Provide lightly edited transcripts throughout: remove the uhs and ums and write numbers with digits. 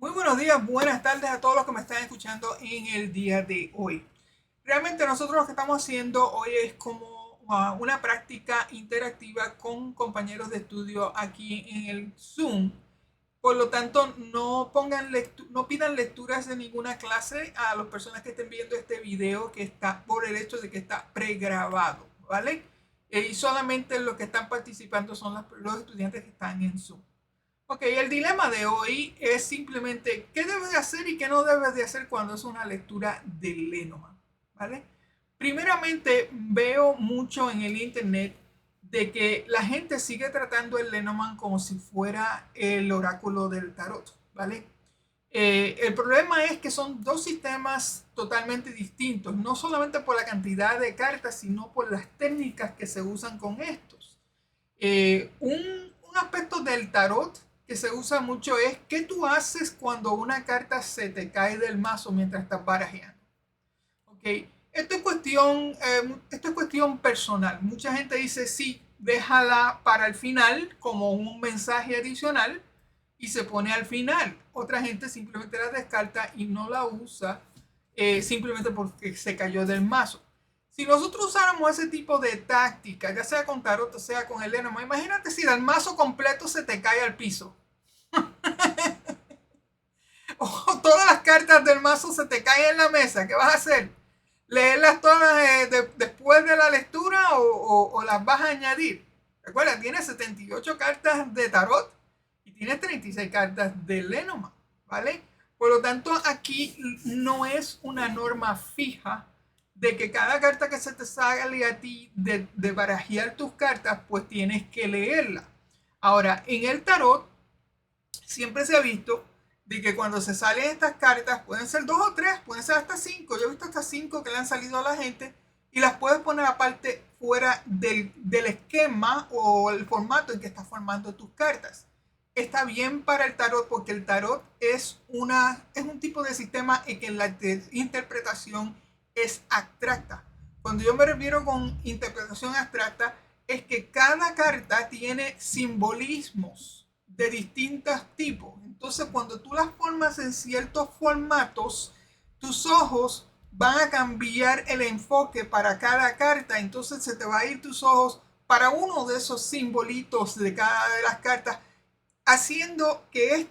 Muy buenos días, buenas tardes a todos los que me están escuchando en el día de hoy. Realmente nosotros lo que estamos haciendo hoy es como una práctica interactiva con compañeros de estudio aquí en el Zoom. Por lo tanto, no pidan lecturas de ninguna clase a las personas que estén viendo este video que está por el hecho de que está pregrabado, ¿vale? Y solamente los que están participando son los estudiantes que están en Zoom. Ok, el dilema de hoy es simplemente qué debes de hacer y qué no debes de hacer cuando es una lectura de Lenormand, ¿vale? Primeramente, veo mucho en el internet de que la gente sigue tratando el Lenormand como si fuera el oráculo del tarot, ¿vale? El problema es que son dos sistemas totalmente distintos, no solamente por la cantidad de cartas, sino por las técnicas que se usan con estos. Un aspecto del tarot que se usa mucho es qué tú haces cuando una carta se te cae del mazo mientras estás barajeando. Okay. Esto es cuestión personal. Mucha gente dice sí, déjala para el final como un mensaje adicional y se pone al final. Otra gente simplemente la descarta y no la usa simplemente porque se cayó del mazo. Si nosotros usáramos ese tipo de táctica, ya sea con tarot o sea con el enema, imagínate si el mazo completo se te cae al piso. O todas las cartas del mazo se te caen en la mesa. ¿Qué vas a hacer? ¿Leerlas todas después de la lectura o las vas a añadir? Recuerda, tienes 78 cartas de tarot y tienes 36 cartas de Lenormand, ¿vale? Por lo tanto, aquí no es una norma fija de que cada carta que se te sale a ti de barajear tus cartas, pues tienes que leerla. Ahora, en el tarot siempre se ha visto de que cuando se salen estas cartas, pueden ser dos o tres, pueden ser hasta cinco. Yo he visto hasta cinco que le han salido a la gente y las puedes poner aparte fuera del esquema o el formato en que estás formando tus cartas. Está bien para el tarot porque el tarot es un tipo de sistema en que la interpretación es abstracta. Cuando yo me refiero con interpretación abstracta, es que cada carta tiene simbolismos de distintos tipos. Entonces, cuando tú las formas en ciertos formatos, tus ojos van a cambiar el enfoque para cada carta. Entonces, se te va a ir tus ojos para uno de esos simbolitos de cada de las cartas, haciendo que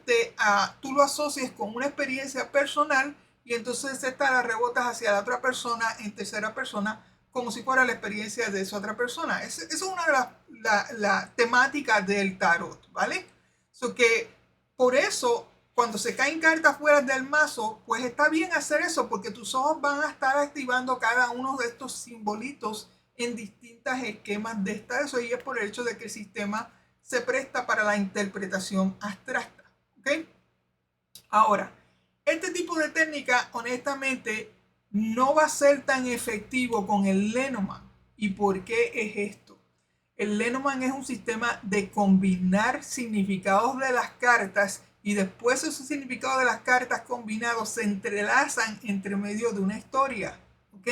tú lo asocies con una experiencia personal y entonces esta la rebotas hacia la otra persona en tercera persona como si fuera la experiencia de esa otra persona. Esa es una de las temáticas del tarot, ¿vale? So que por eso, cuando se caen cartas fuera del mazo, pues está bien hacer eso porque tus ojos van a estar activando cada uno de estos simbolitos en distintas esquemas de eso y es por el hecho de que el sistema se presta para la interpretación abstracta. ¿Ok? Ahora, este tipo de técnica, honestamente, no va a ser tan efectivo con el Lenormand. ¿Y por qué es esto? El Lenormand es un sistema de combinar significados de las cartas y después esos significados de las cartas combinados se entrelazan entre medio de una historia. ¿Ok?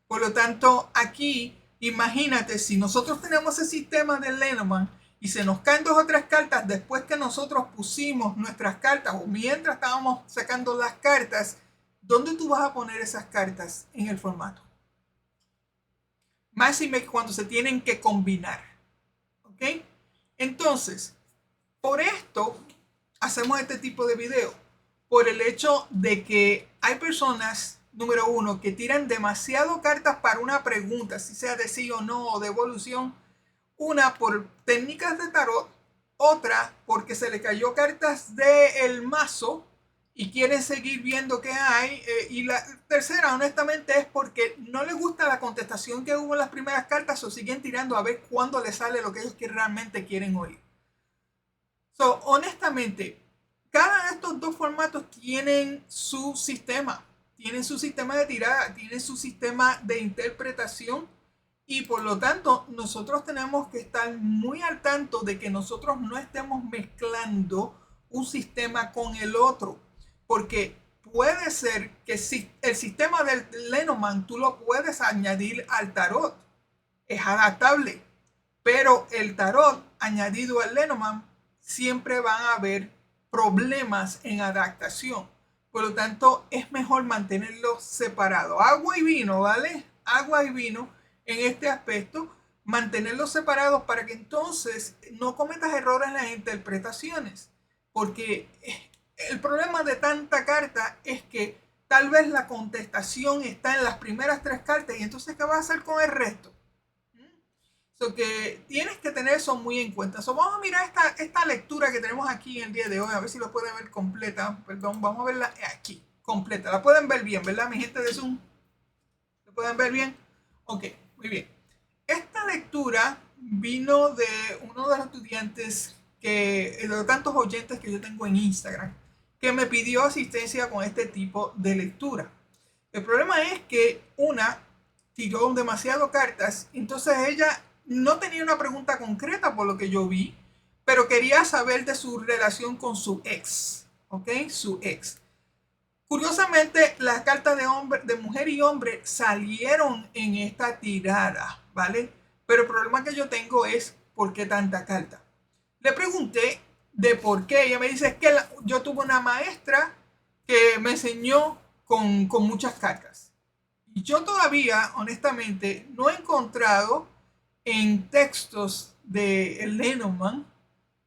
Por lo tanto, aquí, imagínate, si nosotros tenemos ese sistema de Lenormand y se nos caen dos o tres cartas después que nosotros pusimos nuestras cartas o mientras estábamos sacando las cartas, ¿dónde tú vas a poner esas cartas en el formato? Máxime cuando se tienen que combinar. ¿Ok? Entonces, por esto hacemos este tipo de video. Por el hecho de que hay personas, número uno, que tiran demasiado cartas para una pregunta, si sea de sí o no o de evolución. Una por técnicas de tarot, otra porque se le cayó cartas del mazo y quieren seguir viendo qué hay. Y la tercera, honestamente, es porque no les gusta la contestación que hubo en las primeras cartas o siguen tirando a ver cuándo les sale lo que ellos realmente quieren oír. So, honestamente, cada de estos dos formatos tienen su sistema de tirada, tienen su sistema de interpretación y por lo tanto nosotros tenemos que estar muy al tanto de que nosotros no estemos mezclando un sistema con el otro, porque puede ser que si el sistema del Lenormand tú lo puedes añadir al tarot, es adaptable, pero el tarot añadido al Lenormand siempre van a haber problemas en adaptación. Por lo tanto, es mejor mantenerlos separados. Agua y vino, ¿vale? Agua y vino en este aspecto, mantenerlos separados para que entonces no cometas errores en las interpretaciones. Porque el problema de tanta carta es que tal vez la contestación está en las primeras 3 cartas y entonces ¿qué vas a hacer con el resto? So que tienes que tener eso muy en cuenta. So vamos a mirar esta lectura que tenemos aquí en el día de hoy, a ver si lo pueden ver completa. Perdón, vamos a verla aquí, completa. La pueden ver bien, ¿verdad, mi gente de Zoom? ¿Lo pueden ver bien? Ok, muy bien. Esta lectura vino de uno de los estudiantes de tantos oyentes que yo tengo en Instagram, que me pidió asistencia con este tipo de lectura. El problema es que una tiró demasiado cartas, entonces ella no tenía una pregunta concreta por lo que yo vi, pero quería saber de su relación con su ex, ¿ok? Su ex. Curiosamente, las cartas de mujer y hombre salieron en esta tirada, ¿vale? Pero el problema que yo tengo es ¿por qué tanta carta? Le pregunté de por qué. Ella me dice que yo tuve una maestra que me enseñó con muchas cartas. Y yo todavía, honestamente, no he encontrado en textos de Lenormand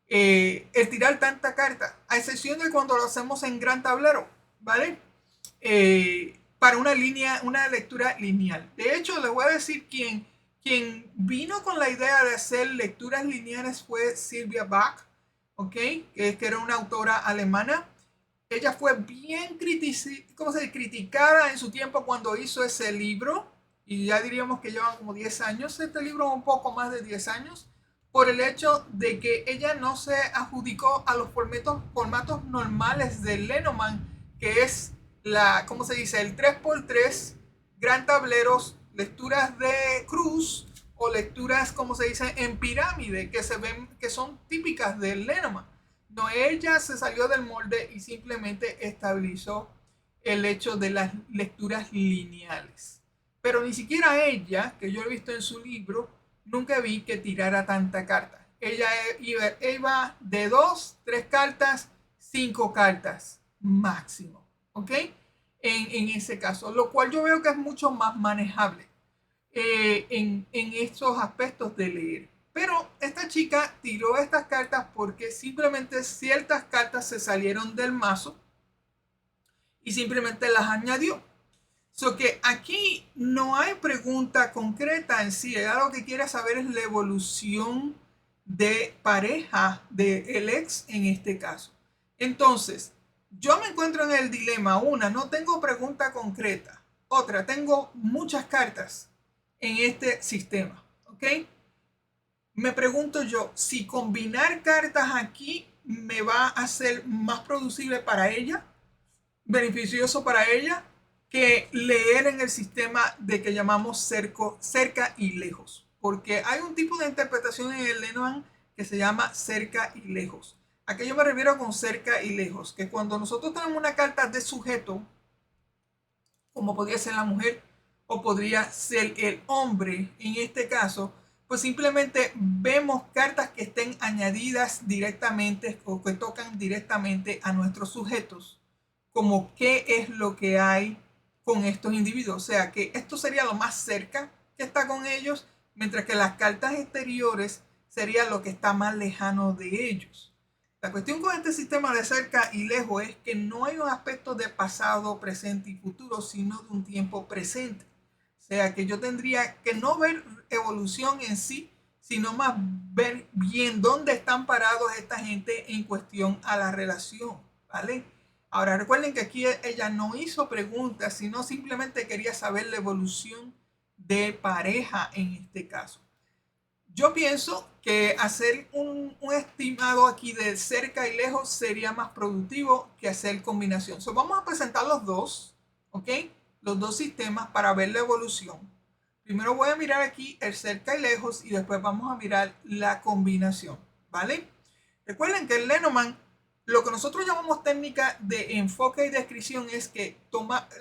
el tirar tanta carta, a excepción de cuando lo hacemos en gran tablero, ¿vale? Para una lectura lineal. De hecho, les voy a decir quien vino con la idea de hacer lecturas lineales fue Sylvia Bach, ¿ok? Que era una autora alemana. Ella fue bien criticada en su tiempo cuando hizo ese libro, y ya diríamos que llevan como 10 años, este libro un poco más de 10 años, por el hecho de que ella no se adjudicó a los formatos normales de Lenormand, que es ¿cómo se dice? El 3x3, gran tableros, lecturas de cruz o lecturas, como se dice, en pirámide, que se ven, que son típicas de Lenormand. No, ella se salió del molde y simplemente estabilizó el hecho de las lecturas lineales. Pero ni siquiera ella, que yo he visto en su libro, nunca vi que tirara tanta carta. Ella iba de 2, 3 cartas, 5 cartas máximo. ¿Ok? En ese caso, lo cual yo veo que es mucho más manejable en estos aspectos de leer. Pero esta chica tiró estas cartas porque simplemente ciertas cartas se salieron del mazo y simplemente las añadió. So que aquí no hay pregunta concreta en sí. Ella lo que quiere saber es la evolución de pareja del ex en este caso. Entonces, yo me encuentro en el dilema. Una, no tengo pregunta concreta. Otra, tengo muchas cartas en este sistema. ¿Ok? Me pregunto yo, si combinar cartas aquí me va a ser más producible para ella, beneficioso para ella, que leer en el sistema de que llamamos cerca y lejos. Porque hay un tipo de interpretación en el Lenormand que se llama cerca y lejos. ¿A qué yo me refiero con cerca y lejos? Que cuando nosotros tenemos una carta de sujeto, como podría ser la mujer o podría ser el hombre en este caso, pues simplemente vemos cartas que estén añadidas directamente o que tocan directamente a nuestros sujetos, como qué es lo que hay con estos individuos. O sea, que esto sería lo más cerca que está con ellos, mientras que las cartas exteriores sería lo que está más lejano de ellos. La cuestión con este sistema de cerca y lejos es que no hay un aspecto de pasado, presente y futuro, sino de un tiempo presente. O sea que yo tendría que no ver evolución en sí, sino más ver bien dónde están parados esta gente en cuestión a la relación, ¿vale? Ahora recuerden que aquí ella no hizo preguntas, sino simplemente quería saber la evolución de pareja en este caso. Yo pienso que hacer un estimado aquí de cerca y lejos sería más productivo que hacer combinación. So, vamos a presentar los dos, ¿ok? Los dos sistemas para ver la evolución. Primero voy a mirar aquí el cerca y lejos y después vamos a mirar la combinación, ¿vale? Recuerden que el Lenormand, lo que nosotros llamamos técnica de enfoque y descripción es que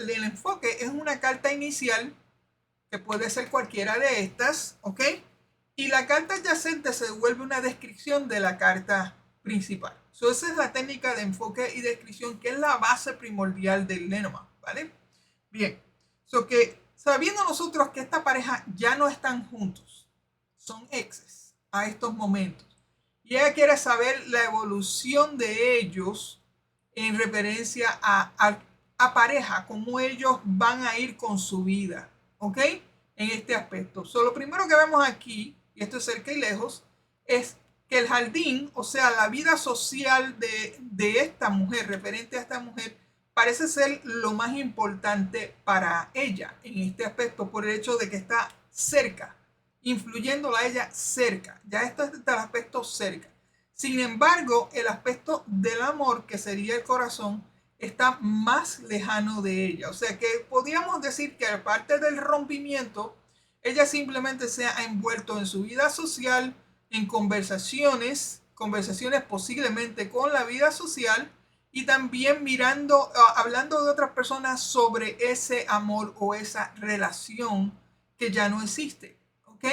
el enfoque es una carta inicial que puede ser cualquiera de estas, ¿ok? Y la carta adyacente se vuelve una descripción de la carta principal. So, esa es la técnica de enfoque y descripción, que es la base primordial del Lenormand, ¿vale? Bien, so que sabiendo nosotros que esta pareja ya no están juntos, son exes a estos momentos, y ella quiere saber la evolución de ellos en referencia a pareja, cómo ellos van a ir con su vida, ¿ok? En este aspecto. So, lo primero que vemos aquí, y esto es cerca y lejos, es que el jardín, o sea, la vida social de esta mujer, referente a esta mujer, parece ser lo más importante para ella en este aspecto, por el hecho de que está cerca, influyéndola a ella cerca. Ya esto es del aspecto cerca. Sin embargo, el aspecto del amor, que sería el corazón, está más lejano de ella. O sea que podríamos decir que aparte del rompimiento, ella simplemente se ha envuelto en su vida social, en conversaciones posiblemente con la vida social, y también mirando, hablando de otras personas sobre ese amor o esa relación que ya no existe, ¿ok?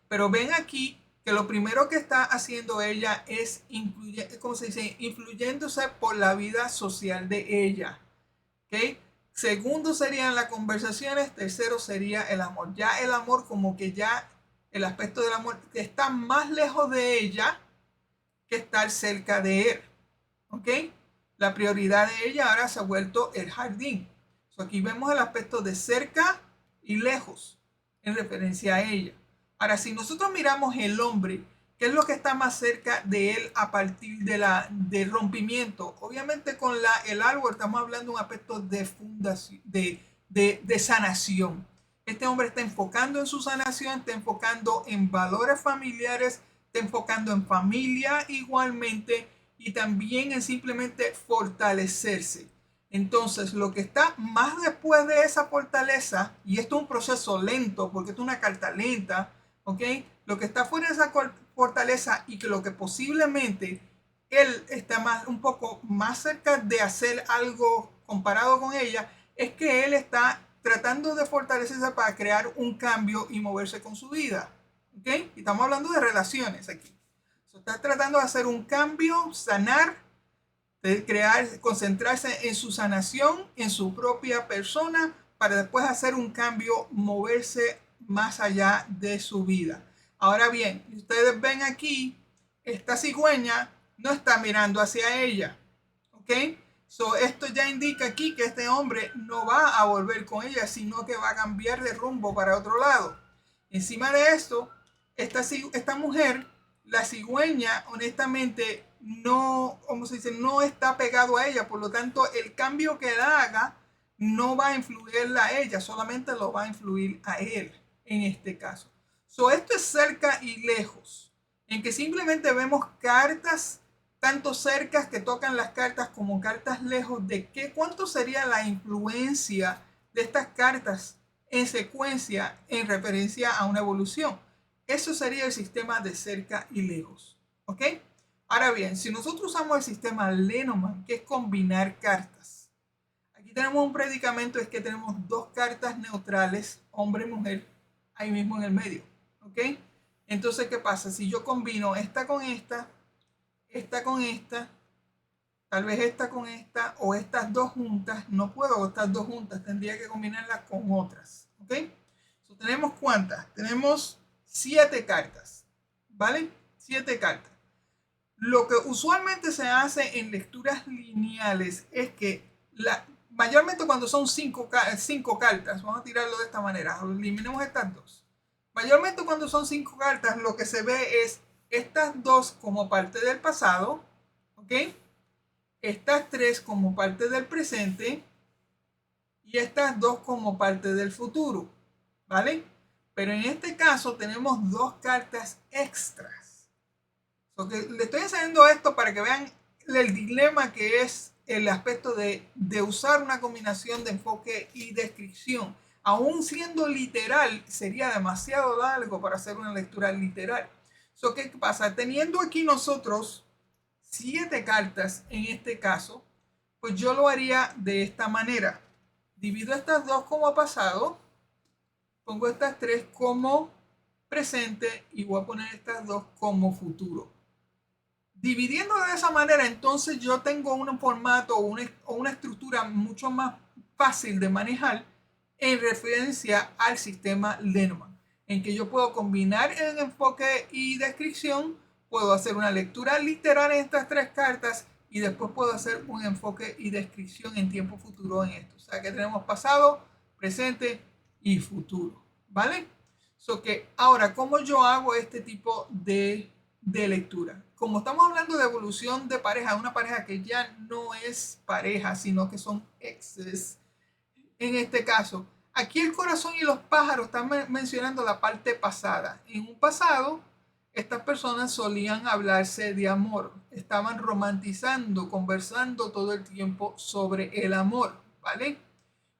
Pero ven aquí que lo primero que está haciendo ella es, ¿cómo se dice? Influyéndose por la vida social de ella, ¿ok? Segundo serían las conversaciones, tercero sería el amor. Ya el amor, como que ya el aspecto del amor está más lejos de ella que estar cerca de él, ¿ok? La prioridad de ella ahora se ha vuelto el jardín. So, aquí vemos el aspecto de cerca y lejos en referencia a ella. Ahora, si nosotros miramos el hombre, ¿qué es lo que está más cerca de él a partir del rompimiento? Obviamente con el árbol estamos hablando de un aspecto de fundación, de sanación. Este hombre está enfocando en su sanación, está enfocando en valores familiares, está enfocando en familia igualmente, y también en simplemente fortalecerse. Entonces, lo que está más después de esa fortaleza, y esto es un proceso lento, porque esto es una carta lenta, ¿ok? Lo que está fuera de esa fortaleza, y que lo que posiblemente él está un poco más cerca de hacer algo comparado con ella, es que él está tratando de fortalecerse para crear un cambio y moverse con su vida, ¿ok? Y estamos hablando de relaciones aquí. Está tratando de hacer un cambio, sanar, de crear, concentrarse en su sanación, en su propia persona, para después hacer un cambio, moverse más allá de su vida. Ahora bien, ustedes ven aquí, esta cigüeña no está mirando hacia ella, ¿ok? So, esto ya indica aquí que este hombre no va a volver con ella, sino que va a cambiar de rumbo para otro lado. Encima de esto, esta mujer, la cigüeña, honestamente, no, ¿cómo se dice? No está pegado a ella. Por lo tanto, el cambio que él haga no va a influirla a ella, solamente lo va a influir a él en este caso. So, esto es cerca y lejos, en que simplemente vemos cartas tanto cercas que tocan las cartas como cartas lejos, de cuánto sería la influencia de estas cartas en secuencia en referencia a una evolución. Eso sería el sistema de cerca y lejos, ¿ok? Ahora bien, si nosotros usamos el sistema Lenormand, que es combinar cartas, aquí tenemos un predicamento, es que tenemos dos cartas neutrales, hombre y mujer, ahí mismo en el medio, ¿ok? Entonces, ¿qué pasa? Si yo combino esta con esta con esta, tal vez esta con esta, o estas dos juntas, no puedo estas dos juntas, tendría que combinarlas con otras, ¿ok? So, tenemos ¿cuántas? Tenemos 7 cartas, ¿vale? 7 cartas. Lo que usualmente se hace en lecturas lineales es que mayormente cuando son 5 cartas, vamos a tirarlo de esta manera, eliminemos estas dos. Mayormente cuando son 5 cartas, lo que se ve es estas dos como parte del pasado, ¿ok? Estas 3 como parte del presente, y estas 2 como parte del futuro, ¿vale? Pero en este caso tenemos 2 cartas extras. Le estoy enseñando esto para que vean el dilema que es el aspecto de usar una combinación de enfoque y descripción. Aún siendo literal, sería demasiado largo para hacer una lectura literal. ¿Qué pasa? Teniendo aquí nosotros 7 cartas en este caso, pues yo lo haría de esta manera. Divido estas 2 como pasado, pongo estas 3 como presente, y voy a poner estas 2 como futuro. Dividiendo de esa manera, entonces yo tengo un formato o una estructura mucho más fácil de manejar en referencia al sistema Lenormand, en que yo puedo combinar el enfoque y descripción, puedo hacer una lectura literal en estas tres cartas y después puedo hacer un enfoque y descripción en tiempo futuro en esto. O sea que tenemos pasado, presente y futuro, ¿vale? So que ahora, ¿cómo yo hago este tipo de lectura? Como estamos hablando de evolución de pareja, una pareja que ya no es pareja, sino que son exes, en este caso, aquí el corazón y los pájaros están mencionando la parte pasada. En un pasado, estas personas solían hablarse de amor, estaban romantizando, conversando todo el tiempo sobre el amor, ¿vale?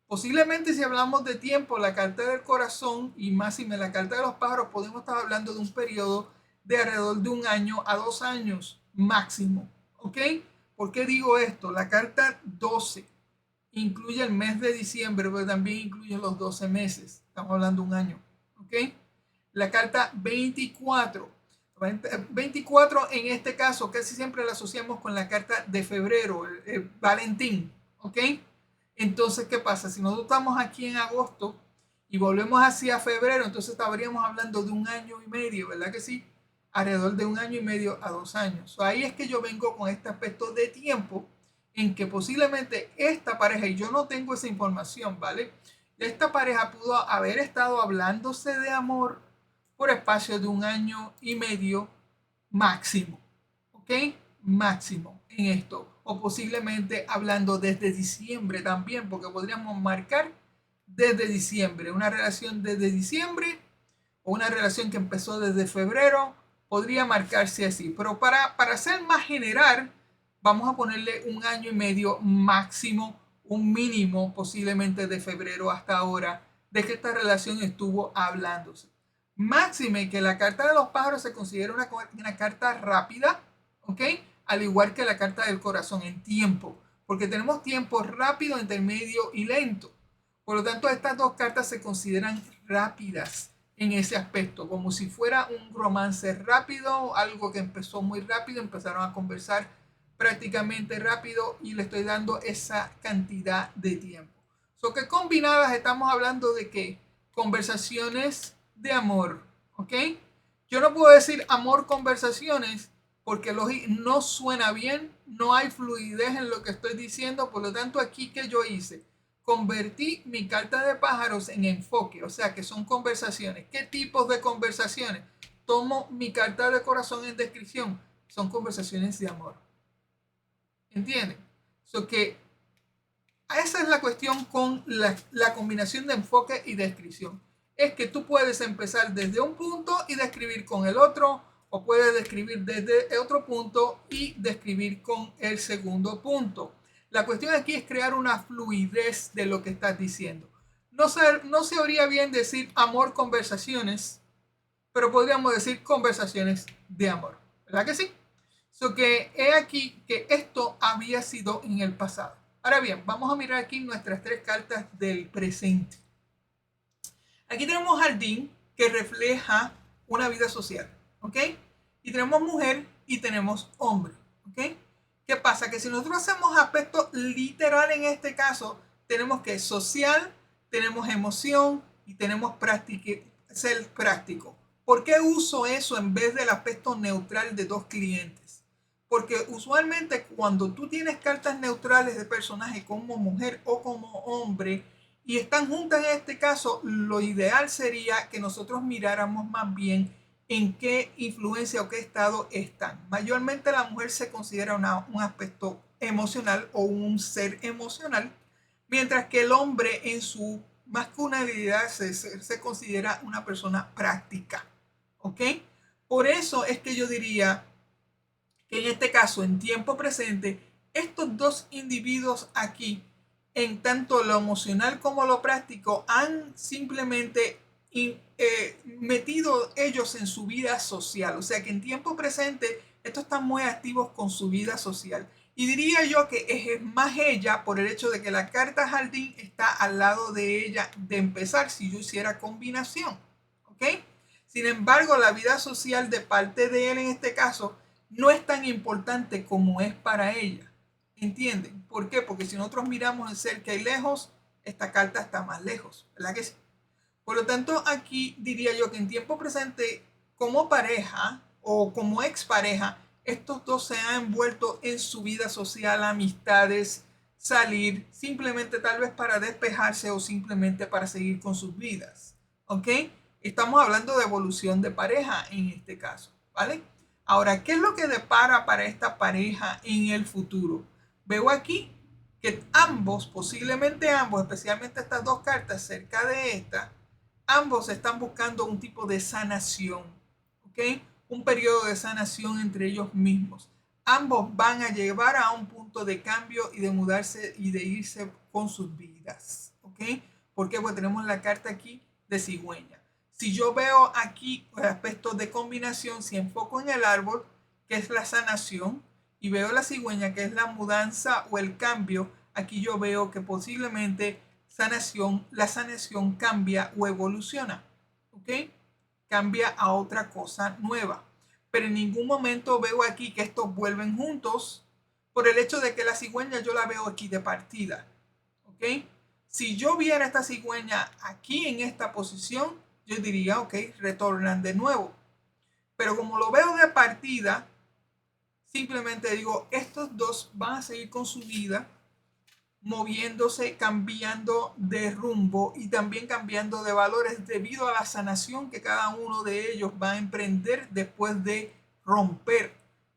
Posiblemente si hablamos de tiempo, la carta del corazón y más la carta de los pájaros, podemos estar hablando de un periodo de alrededor de 1 año a 2 años máximo. ¿Ok? ¿Por qué digo esto? La carta 12 incluye el mes de diciembre, pero también incluye los 12 meses. Estamos hablando de 1 año. ¿Ok? La carta 24. 24 en este caso casi siempre la asociamos con la carta de febrero, el Valentín. ¿Ok? Entonces, ¿qué pasa? Si nosotros estamos aquí en agosto y volvemos hacia febrero, entonces estaríamos hablando de 1 año y medio, ¿verdad que sí? Alrededor de 1 año y medio a 2 años. Ahí es que yo vengo con este aspecto de tiempo en que posiblemente esta pareja, y yo no tengo esa información, ¿vale? Esta pareja pudo haber estado hablándose de amor por espacio de 1 año y medio máximo, ¿ok? Máximo en esto. O posiblemente hablando desde diciembre también, porque podríamos marcar desde diciembre, una relación desde diciembre o una relación que empezó desde febrero, podría marcarse así. Pero para ser más general, vamos a ponerle 1 año y medio máximo, un mínimo posiblemente de febrero hasta ahora, de que esta relación estuvo hablándose. Máxime que la carta de los pájaros se considera una carta rápida, ¿ok? Al igual que la carta del corazón en tiempo, porque tenemos tiempo rápido, intermedio y lento. Por lo tanto, estas dos cartas se consideran rápidas en ese aspecto, como si fuera un romance rápido, algo que empezó muy rápido, empezaron a conversar prácticamente rápido y le estoy dando esa cantidad de tiempo. So que combinadas estamos hablando de que conversaciones de amor, ¿ok? Yo no puedo decir amor conversaciones porque no suena bien, no hay fluidez en lo que estoy diciendo, por lo tanto aquí que yo hice, convertí mi carta de pájaros en enfoque, o sea que son conversaciones. ¿Qué tipos de conversaciones? Tomo mi carta de corazón en descripción, son conversaciones de amor. ¿Entienden? So que esa es la cuestión con la combinación de enfoque y descripción. Es que tú puedes empezar desde un punto y describir con el otro, o puedes describir desde otro punto y describir con el segundo punto. La cuestión aquí es crear una fluidez de lo que estás diciendo. No se oiría bien decir amor conversaciones, pero podríamos decir conversaciones de amor. ¿Verdad que sí? So que he aquí que esto había sido en el pasado. Ahora bien, vamos a mirar aquí nuestras tres cartas del presente. Aquí tenemos jardín que refleja una vida social, ¿ok? Y tenemos mujer y tenemos hombre, ¿ok? ¿Qué pasa? Que si nosotros hacemos aspecto literal en este caso, tenemos que social, tenemos emoción y tenemos ser práctico. ¿Por qué uso eso en vez del aspecto neutral de dos clientes? Porque usualmente cuando tú tienes cartas neutrales de personaje como mujer o como hombre y están juntas en este caso, lo ideal sería que nosotros miráramos más bien en qué influencia o qué estado están. Mayormente la mujer se considera un aspecto emocional o un ser emocional, mientras que el hombre en su masculinidad se considera una persona práctica. ¿Ok? Por eso es que yo diría que en este caso, en tiempo presente, estos dos individuos aquí, en tanto lo emocional como lo práctico, han simplemente metido ellos en su vida social. O sea que en tiempo presente, estos están muy activos con su vida social. Y diría yo que es más ella por el hecho de que la carta jardín está al lado de ella de empezar si yo hiciera combinación. ¿Ok? Sin embargo, la vida social de parte de él en este caso no es tan importante como es para ella. ¿Entienden? ¿Por qué? Porque si nosotros miramos en cerca y lejos, esta carta está más lejos, ¿verdad que sí? Por lo tanto, aquí diría yo que en tiempo presente, como pareja o como expareja, estos dos se han envuelto en su vida social, amistades, salir, simplemente tal vez para despejarse o simplemente para seguir con sus vidas. ¿Ok? Estamos hablando de evolución de pareja en este caso, ¿vale? Ahora, ¿qué es lo que depara para esta pareja en el futuro? Veo aquí que ambos, posiblemente ambos, especialmente estas dos cartas cerca de esta, ambos están buscando un tipo de sanación, ¿ok? Un periodo de sanación entre ellos mismos. Ambos van a llevar a un punto de cambio y de mudarse y de irse con sus vidas, ¿ok? Porque pues tenemos la carta aquí de cigüeña. Si yo veo aquí aspectos de combinación, si enfoco en el árbol, que es la sanación, y veo la cigüeña, que es la mudanza o el cambio, aquí yo veo que posiblemente la sanación cambia o evoluciona, ¿ok? Cambia a otra cosa nueva. Pero en ningún momento veo aquí que estos vuelven juntos por el hecho de que la cigüeña yo la veo aquí de partida, ¿ok? Si yo viera esta cigüeña aquí en esta posición, yo diría, ok, retornan de nuevo. Pero como lo veo de partida, simplemente digo, estos dos van a seguir con su vida, moviéndose, cambiando de rumbo y también cambiando de valores debido a la sanación que cada uno de ellos va a emprender después de romper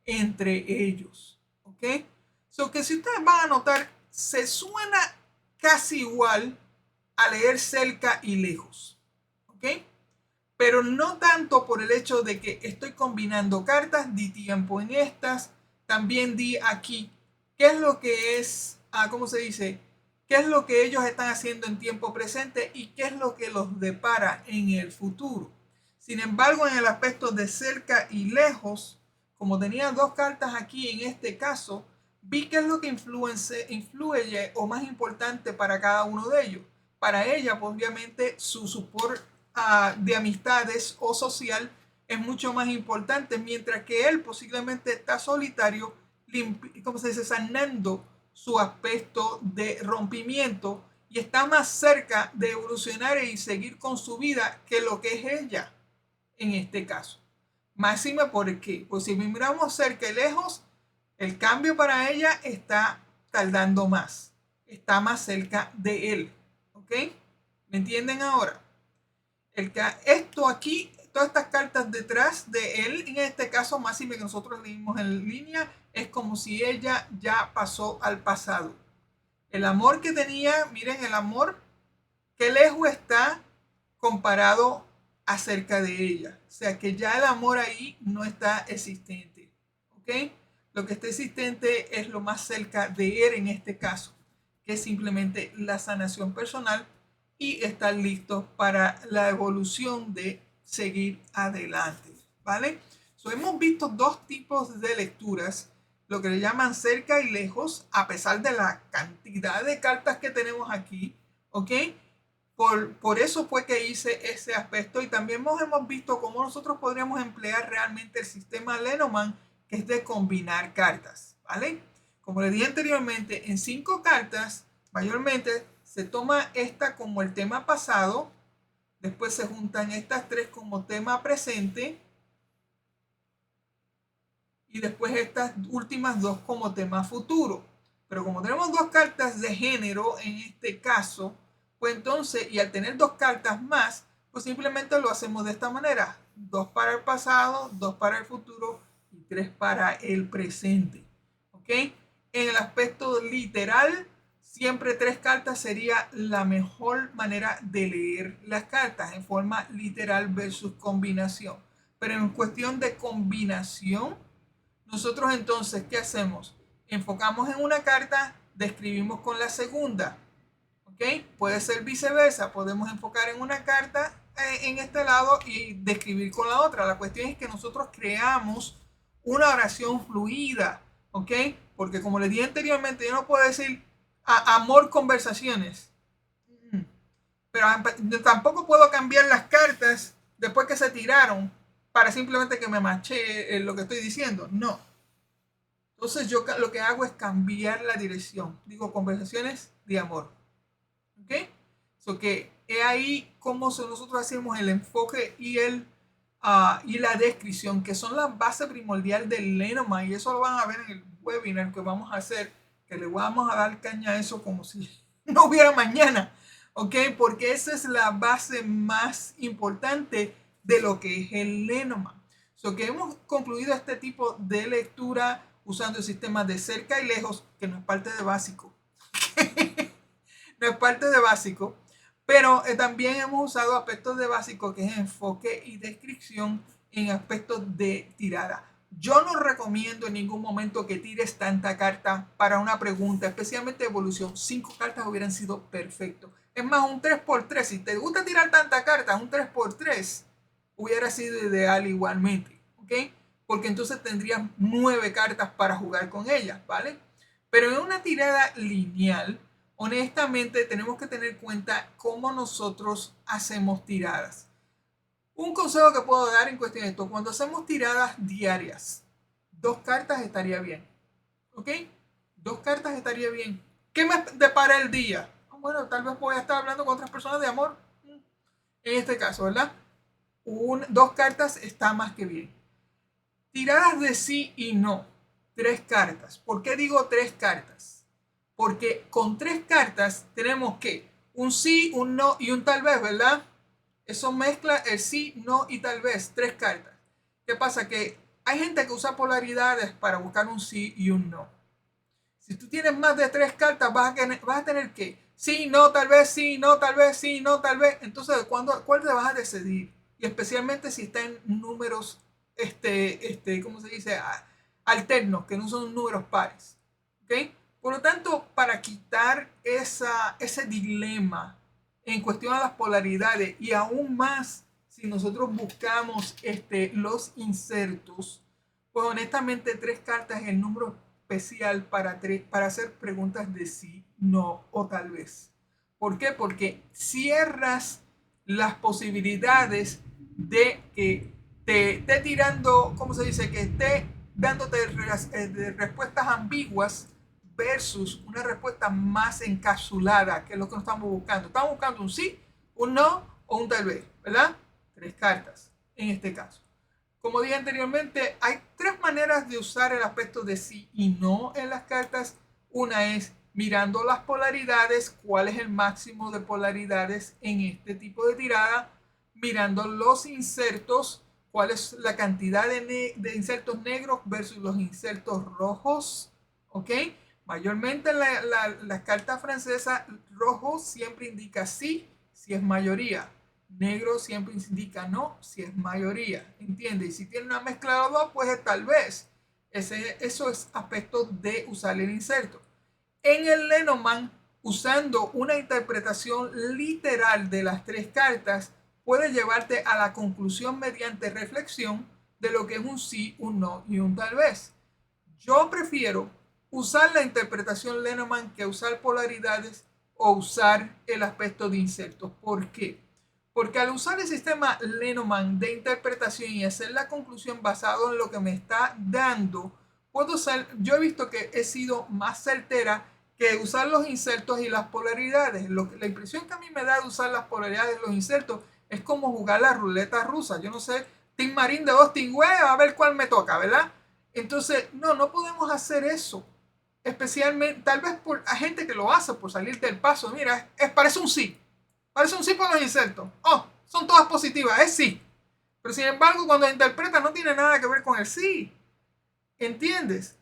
entre ellos. ¿Ok? So que si ustedes van a notar, se suena casi igual a leer cerca y lejos. ¿Ok? Pero no tanto por el hecho de que estoy combinando cartas, di tiempo en estas, también di aquí qué es lo que es, ¿cómo se dice? ¿Qué es lo que ellos están haciendo en tiempo presente y qué es lo que los depara en el futuro? Sin embargo, en el aspecto de cerca y lejos, como tenía dos cartas aquí en este caso, vi qué es lo que influye o más importante para cada uno de ellos. Para ella, obviamente, su support de amistades o social es mucho más importante, mientras que él posiblemente está solitario, como se dice, sanando su aspecto de rompimiento y está más cerca de evolucionar y seguir con su vida que lo que es ella en este caso. Máxima porque, pues si miramos cerca y lejos, el cambio para ella está tardando más, está más cerca de él, ¿ok? ¿Me entienden ahora? Esto aquí, todas estas cartas detrás de él, en este caso máximo que nosotros leímos en línea, es como si ella ya pasó al pasado. El amor que tenía, miren el amor, qué lejos está comparado acerca de ella. O sea que ya el amor ahí no está existente. ¿Ok? Lo que está existente es lo más cerca de él en este caso, que es simplemente la sanación personal y estar listos para la evolución de seguir adelante. ¿Vale? So, hemos visto dos tipos de lecturas, lo que le llaman cerca y lejos, a pesar de la cantidad de cartas que tenemos aquí. ¿Ok? Por eso fue que hice ese aspecto y también hemos visto cómo nosotros podríamos emplear realmente el sistema Lenormand, que es de combinar cartas, ¿vale? Como le dije anteriormente, en 5 cartas, mayormente se toma esta como el tema pasado, después se juntan estas 3 como tema presente y después estas últimas 2 como tema futuro. Pero como tenemos 2 cartas de género en este caso, pues entonces, y al tener 2 cartas más, pues simplemente lo hacemos de esta manera. 2 para el pasado, 2 para el futuro y 3 para el presente. ¿Ok? En el aspecto literal, siempre 3 cartas sería la mejor manera de leer las cartas en forma literal versus combinación. Pero en cuestión de combinación, nosotros entonces, ¿qué hacemos? Enfocamos en una carta, describimos con la segunda. ¿Ok? Puede ser viceversa. Podemos enfocar en una carta en este lado y describir con la otra. La cuestión es que nosotros creamos una oración fluida. ¿Ok? Porque como les dije anteriormente, yo no puedo decir amor conversaciones. Pero tampoco puedo cambiar las cartas después que se tiraron para simplemente que me mache lo que estoy diciendo. No. Entonces yo lo que hago es cambiar la dirección. Digo, conversaciones de amor. ¿Ok? So que es ahí como nosotros hacemos el enfoque y la descripción, que son la base primordial del Lenormand. Y eso lo van a ver en el webinar que vamos a hacer, que le vamos a dar caña a eso como si no hubiera mañana. ¿Ok? Porque esa es la base más importante de lo que es el Lenormand. So que hemos concluido este tipo de lectura usando el sistema de cerca y lejos, que no es parte de básico. No es parte de básico, pero también hemos usado aspectos de básico, que es enfoque y descripción en aspectos de tirada. Yo no recomiendo en ningún momento que tires tanta carta para una pregunta, especialmente de evolución. 5 cartas hubieran sido perfecto. Es más, un 3x3. Si te gusta tirar tanta carta, un 3x3 hubiera sido ideal igualmente. ¿Ok? Porque entonces tendrías 9 cartas para jugar con ellas, ¿vale? Pero en una tirada lineal, honestamente tenemos que tener en cuenta cómo nosotros hacemos tiradas. Un consejo que puedo dar en cuestión de esto: cuando hacemos tiradas diarias, 2 cartas estaría bien. ¿Ok? 2 cartas estaría bien. ¿Qué me depara el día? Bueno, tal vez voy a estar hablando con otras personas de amor. En este caso, ¿verdad? 2 cartas está más que bien. Tiradas de sí y no. 3 cartas. ¿Por qué digo 3 cartas? Porque con 3 cartas tenemos que un sí, un no y un tal vez, ¿verdad? Eso mezcla el sí, no y tal vez. 3 cartas. ¿Qué pasa? Que hay gente que usa polaridades para buscar un sí y un no. Si tú tienes más de 3 cartas, vas a tener que sí, no, tal vez, sí, no, tal vez, sí, no, tal vez. Entonces, ¿cuál te vas a decidir? Y especialmente si está en números, ¿cómo se dice? Alternos, que no son números pares. ¿Ok? Por lo tanto, para quitar ese dilema en cuestión a las polaridades, y aún más si nosotros buscamos los insertos, pues honestamente 3 cartas es el número especial para hacer preguntas de sí, no o tal vez. ¿Por qué? Porque cierras las posibilidades de que te esté tirando, ¿cómo se dice? Que esté dándote respuestas ambiguas versus una respuesta más encapsulada, que es lo que estamos buscando. Estamos buscando un sí, un no o un tal vez, ¿verdad? 3 cartas en este caso. Como dije anteriormente, hay 3 maneras de usar el aspecto de sí y no en las cartas. Una es mirando las polaridades, cuál es el máximo de polaridades en este tipo de tirada, mirando los insertos, cuál es la cantidad de insertos negros versus los insertos rojos, ¿ok? Mayormente la carta francesa, rojo siempre indica sí, si es mayoría. Negro siempre indica no, si es mayoría, ¿entiendes? Y si tiene una mezcla de los dos, pues es tal vez. Eso es aspecto de usar el inserto. En el Lenormand, usando una interpretación literal de las 3 cartas, puede llevarte a la conclusión mediante reflexión de lo que es un sí, un no y un tal vez. Yo prefiero usar la interpretación Lenormand que usar polaridades o usar el aspecto de insertos. ¿Por qué? Porque al usar el sistema Lenormand de interpretación y hacer la conclusión basado en lo que me está dando, yo he visto que he sido más certera que usar los insertos y las polaridades. La impresión que a mí me da de usar las polaridades y los insertos es como jugar la ruleta rusa. Yo no sé, Team Marín de Austin Way, a ver cuál me toca, ¿verdad? Entonces, no podemos hacer eso. Especialmente, tal vez a gente que lo hace por salir del paso. Mira, parece un sí. Parece un sí por los insertos. Oh, son todas positivas, es sí. Pero sin embargo, cuando interpreta no tiene nada que ver con el sí. ¿Entiendes?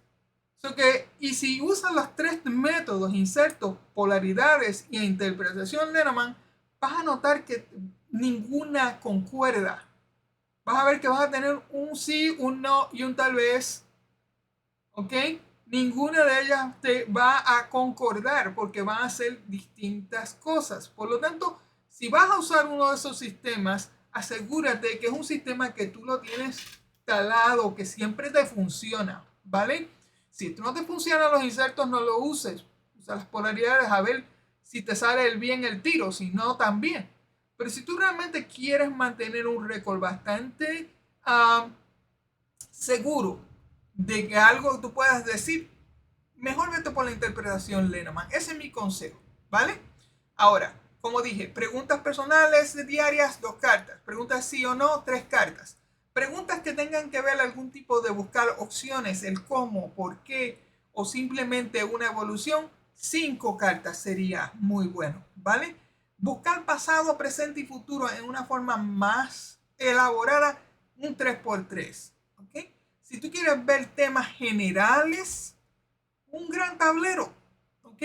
Y si usas los 3 métodos, insertos, polaridades y interpretación Lenormand, vas a notar que ninguna concuerda. Vas a ver que vas a tener un sí, un no y un tal vez. ¿Ok? Ninguna de ellas te va a concordar porque van a ser distintas cosas. Por lo tanto, si vas a usar uno de esos sistemas, asegúrate que es un sistema que tú lo tienes talado, que siempre te funciona, ¿vale? Si no te funcionan los insertos, no lo uses. Usa las polaridades a ver si te sale bien el tiro, si no, también. Pero si tú realmente quieres mantener un récord bastante ah, seguro de que algo tú puedas decir, mejor vete por la interpretación Lenormand. Ese es mi consejo, ¿vale? Ahora, como dije, preguntas personales diarias, 2 cartas. Preguntas sí o no, 3 cartas. Preguntas que tengan que ver algún tipo de buscar opciones, el cómo, por qué, o simplemente una evolución, 5 cartas sería muy bueno, ¿vale? Buscar pasado, presente y futuro en una forma más elaborada, un 3x3, ¿ok? Si tú quieres ver temas generales, un gran tablero, ¿ok?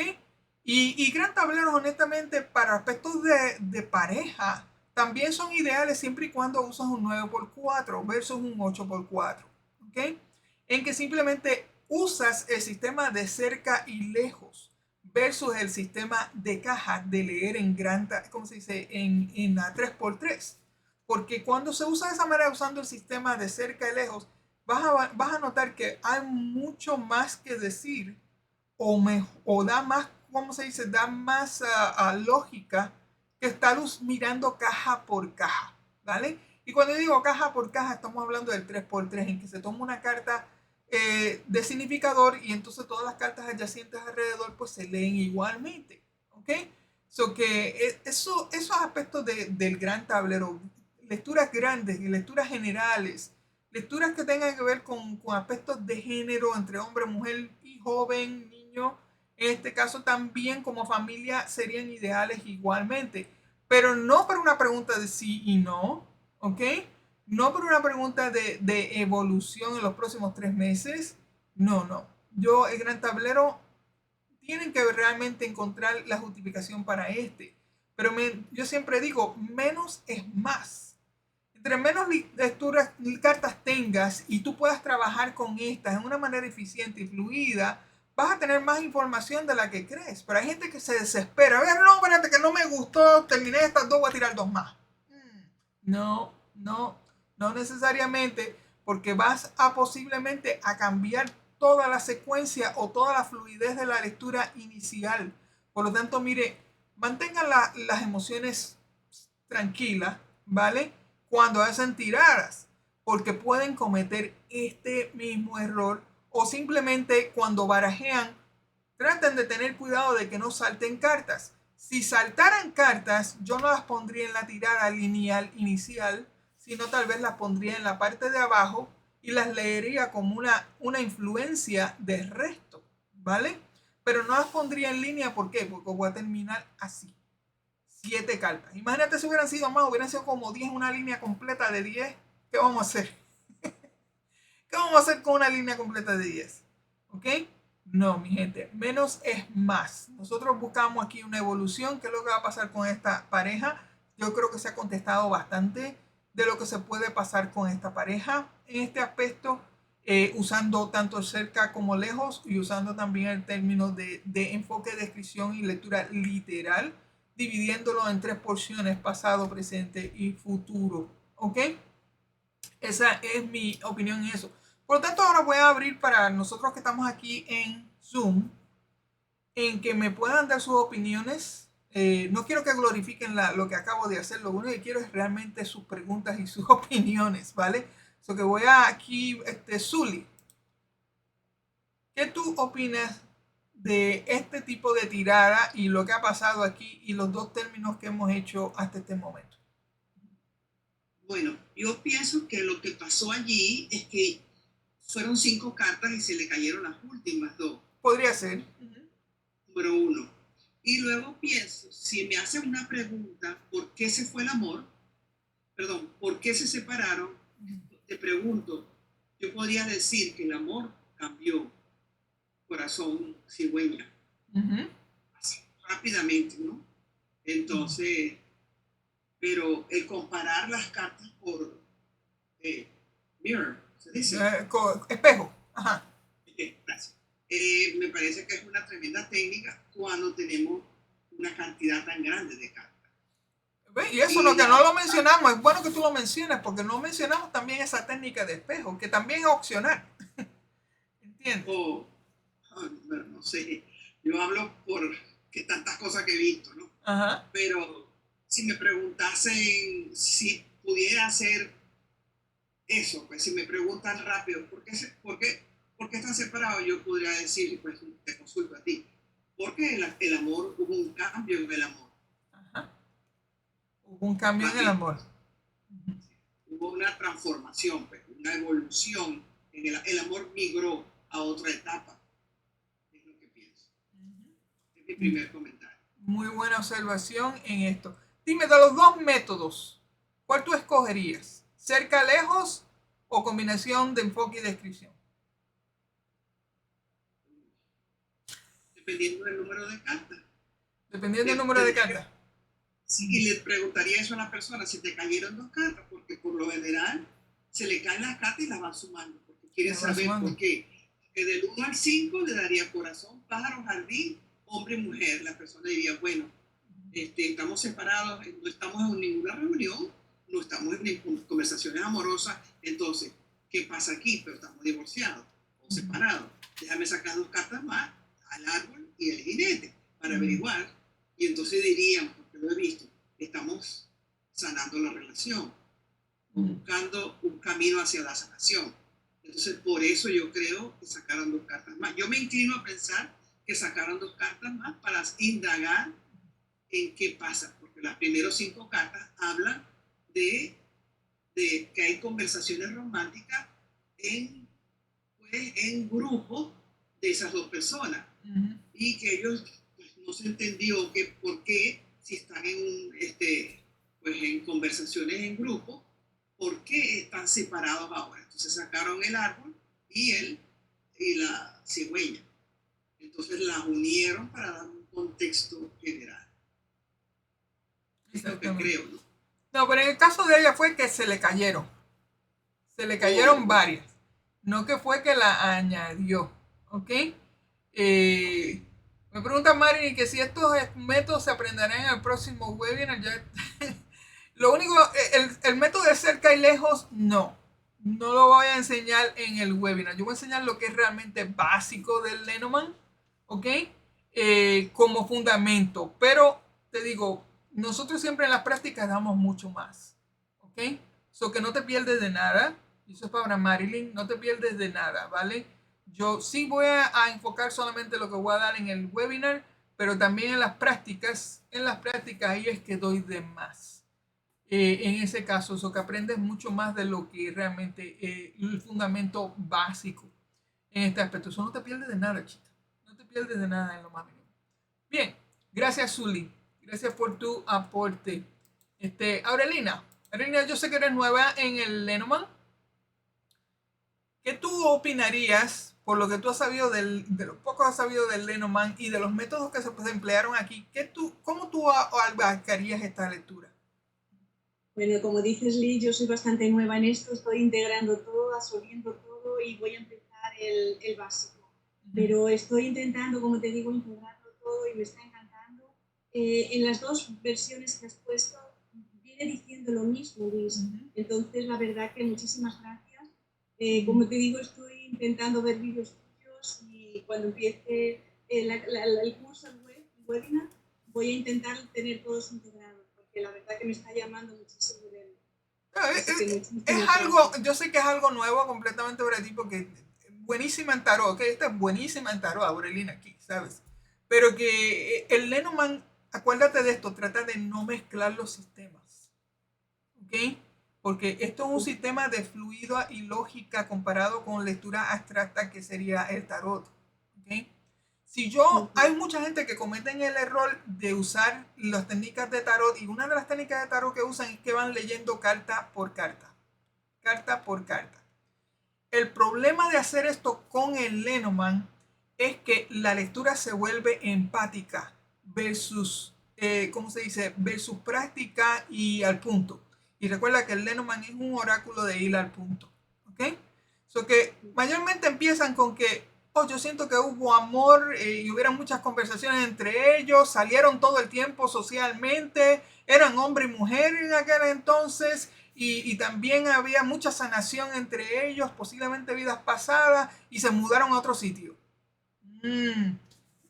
Y gran tablero, honestamente, para aspectos de pareja, también son ideales siempre y cuando usas un 9x4 versus un 8x4, ¿ok? En que simplemente usas el sistema de cerca y lejos versus el sistema de caja de leer en gran, ¿cómo se dice? En la 3x3. Porque cuando se usa de esa manera, usando el sistema de cerca y lejos, vas a notar que hay mucho más que decir o da más, ¿cómo se dice? Da más lógica que estar mirando caja por caja, ¿vale? Y cuando digo caja por caja, estamos hablando del 3x3, en que se toma una carta de significador y entonces todas las cartas adyacentes alrededor pues se leen igualmente, ¿ok? So que esos aspectos del gran tablero, lecturas grandes y lecturas generales, lecturas que tengan que ver con aspectos de género entre hombre, mujer y joven, niño, en este caso también como familia serían ideales igualmente, pero no para una pregunta de sí y no, ¿ok? No por una pregunta de evolución en los próximos 3 meses, no, no. Yo, el gran tablero, tienen que realmente encontrar la justificación para este, pero yo siempre digo, menos es más. Entre menos lecturas, cartas tengas y tú puedas trabajar con estas de una manera eficiente y fluida, vas a tener más información de la que crees. Pero hay gente que se desespera. A ver, no, espérate, que no me gustó, terminé estas 2, voy a tirar 2 más. No, no, no necesariamente, porque vas a posiblemente a cambiar toda la secuencia o toda la fluidez de la lectura inicial. Por lo tanto, mire, mantengan las emociones tranquilas, ¿vale? Cuando hacen tiradas, porque pueden cometer este mismo error o simplemente cuando barajean, traten de tener cuidado de que no salten cartas. Si saltaran cartas, yo no las pondría en la tirada lineal inicial, sino tal vez las pondría en la parte de abajo y las leería como una influencia del resto, ¿vale? Pero no las pondría en línea, ¿por qué? Porque voy a terminar así. 7 cartas. Imagínate si hubieran sido más, hubieran sido como 10 en una línea completa de 10. ¿Qué vamos a hacer? ¿Qué vamos a hacer con una línea completa de 10? ¿Ok? No, mi gente, menos es más. Nosotros buscamos aquí una evolución. ¿Qué es lo que va a pasar con esta pareja? Yo creo que se ha contestado bastante de lo que se puede pasar con esta pareja en este aspecto, usando tanto cerca como lejos y usando también el término de enfoque, descripción y lectura literal, dividiéndolo en 3 porciones, pasado, presente y futuro. ¿Ok? Esa es mi opinión en eso. Por lo tanto, ahora voy a abrir para nosotros que estamos aquí en Zoom, en que me puedan dar sus opiniones. No quiero que glorifiquen lo que acabo de hacer, lo único que quiero es realmente sus preguntas y sus opiniones, ¿vale? So que voy a aquí, Zuli, ¿qué tú opinas de este tipo de tirada y lo que ha pasado aquí y los 2 términos que hemos hecho hasta este momento? Bueno, yo pienso que lo que pasó allí es que fueron 5 cartas y se le cayeron las últimas 2. Podría ser. Número 1. Y luego pienso, si me hacen una pregunta, ¿por qué se fue el amor? Perdón, ¿por qué se separaron? Te pregunto, yo podría decir que el amor cambió, corazón cigüeña, así, rápidamente, ¿no? Entonces, pero el comparar las cartas por mirror, ¿se dice? Espejo. Ajá. Gracias. Me parece que es una tremenda técnica cuando tenemos una cantidad tan grande de cartas. Y eso lo que no lo mencionamos, es bueno que tú lo menciones, porque no mencionamos también esa técnica de espejo, que también es opcional. ¿Entiendes? Bueno, no sé, yo hablo por que tantas cosas que he visto, ¿no? Ajá. Pero si me preguntasen si pudiera hacer eso, pues si me preguntan rápido, ¿por qué están separados? Yo podría decir, pues te consulto a ti. Porque el amor, hubo un cambio en el amor. Ajá. Hubo un cambio en el Rápido. amor. Hubo una transformación, pues, una evolución. El amor migró a otra etapa. Es lo que pienso. Es mi primer comentario. Muy buena observación en esto. Dime, de los dos métodos, ¿cuál tú escogerías? ¿Cerca, lejos o combinación de enfoque y descripción? Dependiendo del número de cartas. Dependiendo del número de Tendría cartas. Sí, y le preguntaría eso a la persona, si te cayeron dos cartas, porque por lo general se le caen las cartas y las van sumando, porque quieren Las van saber sumando. por qué. Que del 1 al 5 le daría corazón, pájaro, jardín, hombre y mujer. La persona diría, bueno, estamos separados, no estamos en ninguna reunión, no estamos en conversaciones amorosas, entonces, ¿qué pasa aquí? Pero estamos divorciados o separados. Déjame sacar dos cartas más, al árbol y el jinete, para averiguar. Y entonces dirían, porque lo he visto, estamos sanando la relación, buscando un camino hacia la sanación. Entonces, por eso yo creo que sacaron dos cartas más. Yo me inclino a pensar que sacaron dos cartas más para indagar en qué pasa, porque las primeras 5 cartas hablan de que hay conversaciones románticas en grupo de esas dos personas, y que ellos pues, no se entendió que por qué, si están pues, en conversaciones en grupo, por qué están separados ahora. Entonces sacaron el árbol y la cigüeña. Entonces las unieron para dar un contexto general. Es lo que creo, ¿no? No, pero en el caso de ella fue que se le cayeron. Se le cayeron varias. No que fue que la añadió. ¿Ok? Me pregunta Mari que si estos métodos se aprenderán en el próximo webinar. Ya lo único, el método de cerca y lejos, no. No lo voy a enseñar en el webinar. Yo voy a enseñar lo que es realmente básico del Lenormand. ¿Ok? Como fundamento. Pero te digo, nosotros siempre en las prácticas damos mucho más. ¿Ok? So que no te pierdes de nada. Y eso es para Marilyn. No te pierdes de nada, ¿vale? Yo sí voy a enfocar solamente lo que voy a dar en el webinar, pero también en las prácticas. En las prácticas ahí es que doy de más. En ese caso, eso que aprendes mucho más de lo que realmente el fundamento básico en este aspecto. Eso no te pierdes de nada, chica. No te pierdes de nada en lo más mínimo. Bien, gracias, Zully. Gracias por tu aporte. Aurelina, yo sé que eres nueva en el Lenormand. ¿Qué tú opinarías, por lo que tú has sabido de lo poco has sabido del Lenormand y de los métodos que se emplearon aquí, cómo tú abarcarías esta lectura? Bueno, como dices, Lee, yo soy bastante nueva en esto, estoy integrando todo, absorbiendo todo y voy a empezar el básico. Pero estoy intentando, como te digo, integrarlo todo y me está encantando. En las dos versiones que has puesto, viene diciendo lo mismo, Luis. Entonces, la verdad que muchísimas gracias. Como te digo, estoy intentando ver vídeos tuyos y cuando empiece el curso, el webinar, voy a intentar tener todos integrados, porque la verdad que me está llamando muchísimo. Es algo, yo sé que es algo nuevo completamente para ti, porque buenísima en tarot, ok, esta es buenísima en tarot, Aurelina, aquí, ¿sabes? Pero que el Lenormand, acuérdate de esto, trata de no mezclar los sistemas, ¿ok? Porque esto es un sistema de fluido y lógica comparado con lectura abstracta que sería el tarot, ¿ok? Hay mucha gente que cometen el error de usar las técnicas de tarot, y una de las técnicas de tarot que usan es que van leyendo carta por carta, carta por carta. El problema de hacer esto con el Lenormand es que la lectura se vuelve empática versus, ¿cómo se dice? Versus práctica y al punto. Y recuerda que el Lenormand es un oráculo de ir al punto, ¿ok? So que mayormente empiezan con que, oh, yo siento que hubo amor y hubieron muchas conversaciones entre ellos, salieron todo el tiempo socialmente, eran hombre y mujer en aquel entonces, y también había mucha sanación entre ellos, posiblemente vidas pasadas, y se mudaron a otro sitio.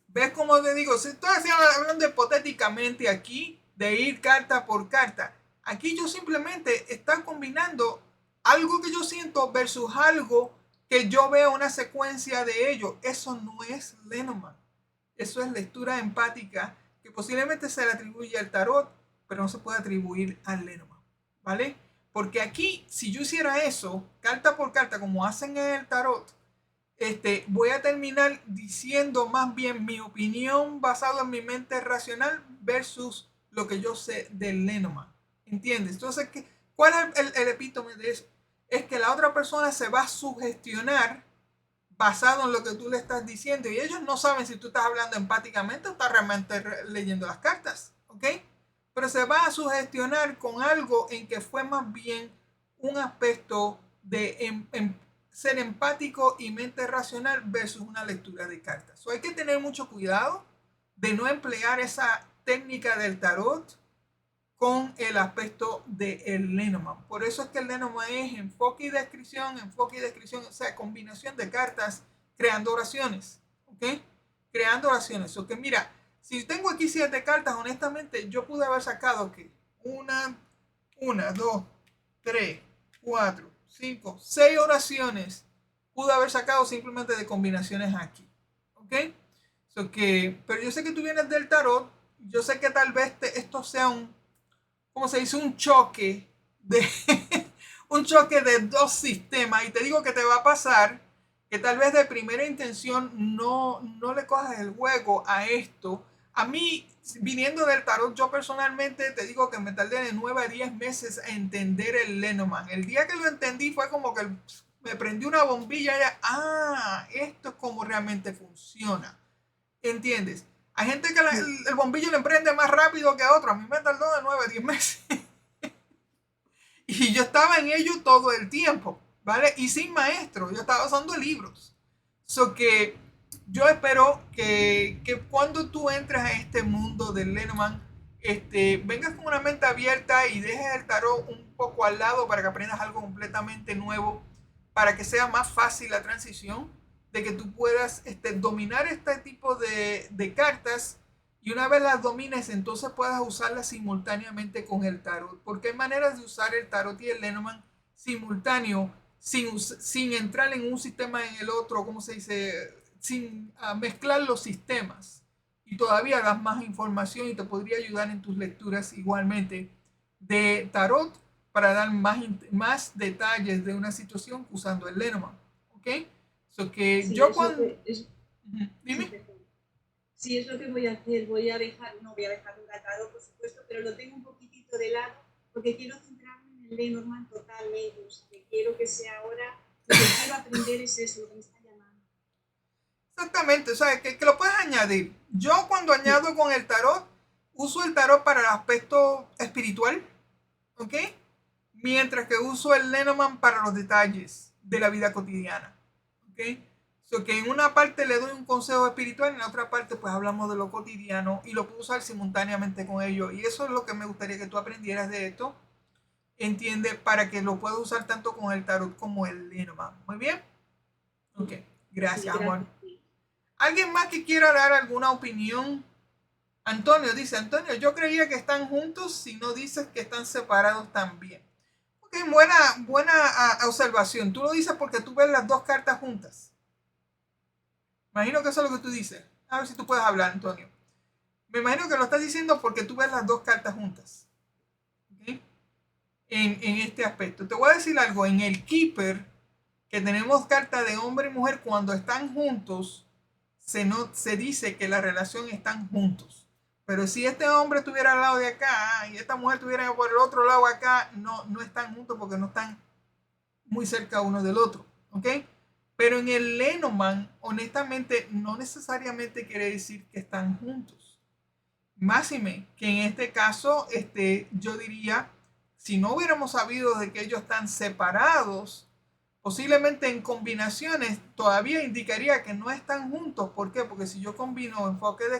¿Ves cómo te digo? Si estoy hablando hipotéticamente aquí, de ir carta por carta. Aquí yo simplemente estoy combinando algo que yo siento versus algo que yo veo una secuencia de ello. Eso no es Lenormand. Eso es lectura empática que posiblemente se le atribuye al tarot, pero no se puede atribuir al Lenormand, ¿vale? Porque aquí, si yo hiciera eso, carta por carta, como hacen en el tarot, voy a terminar diciendo más bien mi opinión basada en mi mente racional versus lo que yo sé del Lenormand. ¿Entiendes? Entonces, ¿cuál es el epítome de eso? Es que la otra persona se va a sugestionar basado en lo que tú le estás diciendo y ellos no saben si tú estás hablando empáticamente o estás realmente leyendo las cartas, ¿ok? Pero se va a sugestionar con algo en que fue más bien un aspecto de ser empático y mente racional versus una lectura de cartas. So, hay que tener mucho cuidado de no emplear esa técnica del tarot con el aspecto del Lenormand. Por eso es que el Lenormand es enfoque y descripción, o sea, combinación de cartas creando oraciones, ¿ok? Creando oraciones. Ok, mira, si tengo aquí 7 cartas, honestamente, yo pude haber sacado que una, dos, 3, 4, 5, 6 oraciones. Pude haber sacado simplemente de combinaciones aquí, ¿ok? Pero yo sé que tú vienes del tarot, yo sé que tal vez esto sea ¿cómo se dice? Un choque de un choque de dos sistemas y te digo que te va a pasar que tal vez de primera intención no le cojas el juego a esto. A mí, viniendo del tarot, yo personalmente te digo que me tardé de 9 a 10 meses a entender el Lenormand. El día que lo entendí fue como que me prendió una bombilla y esto es como realmente funciona. ¿Entiendes? Hay gente que el bombillo le emprende más rápido que a otro. A mí me tardó de 9 a 10 meses. Y yo estaba en ello todo el tiempo, ¿vale? Y sin maestro, yo estaba usando libros. Que yo espero que cuando tú entres a este mundo del Lenormand, vengas con una mente abierta y dejes el tarot un poco al lado para que aprendas algo completamente nuevo, para que sea más fácil la transición, de que tú puedas dominar este tipo de cartas y una vez las domines, entonces puedas usarlas simultáneamente con el tarot. Porque hay maneras de usar el tarot y el Lenormand simultáneo, sin entrar en un sistema en el otro, ¿cómo se dice? Sin mezclar los sistemas. Y todavía das más información y te podría ayudar en tus lecturas igualmente de tarot para dar más detalles de una situación usando el Lenormand. ¿Ok? Que Sí, yo es lo cuando... que, es, sí, Dime. sí, es lo que voy a hacer. Voy a dejar, no voy a dejar un atado, por supuesto, pero lo tengo un poquitito de lado porque quiero centrarme en el Lenormand totalmente. O sea, que quiero que sea ahora, lo que quiero aprender es eso, lo que me está llamando. Exactamente, o sea, que lo puedes añadir. Yo cuando Sí, añado con el tarot, uso el tarot para el aspecto espiritual, ¿ok? Mientras que uso el Lenormand para los detalles de la vida cotidiana, ¿ok? Que en una parte le doy un consejo espiritual, en la otra parte pues hablamos de lo cotidiano y lo puedo usar simultáneamente con ello. Y eso es lo que me gustaría que tú aprendieras de esto, entiende, para que lo puedas usar tanto con el tarot como el Lenormand. Muy bien, ok, sí, gracias, amor. gracias. Sí. ¿Alguien más que quiera dar alguna opinión? Antonio dice, Antonio, yo creía que están juntos, si no dices que están separados también. Ok, buena observación. Tú lo dices porque tú ves las dos cartas juntas. Imagino que eso es lo que tú dices. A ver si tú puedes hablar, Antonio. Me imagino que lo estás diciendo porque tú ves las dos cartas juntas. ¿Okay? En este aspecto. Te voy a decir algo. En el Keeper, que tenemos carta de hombre y mujer, cuando están juntos, se dice que la relación están juntos. Pero si este hombre estuviera al lado de acá y esta mujer estuviera por el otro lado acá, no están juntos porque no están muy cerca uno del otro. ¿Ok? Pero en el Lenormand, honestamente, no necesariamente quiere decir que están juntos. Máxime, que en este caso, yo diría, si no hubiéramos sabido de que ellos están separados, posiblemente en combinaciones todavía indicaría que no están juntos. ¿Por qué? Porque si yo combino enfoque y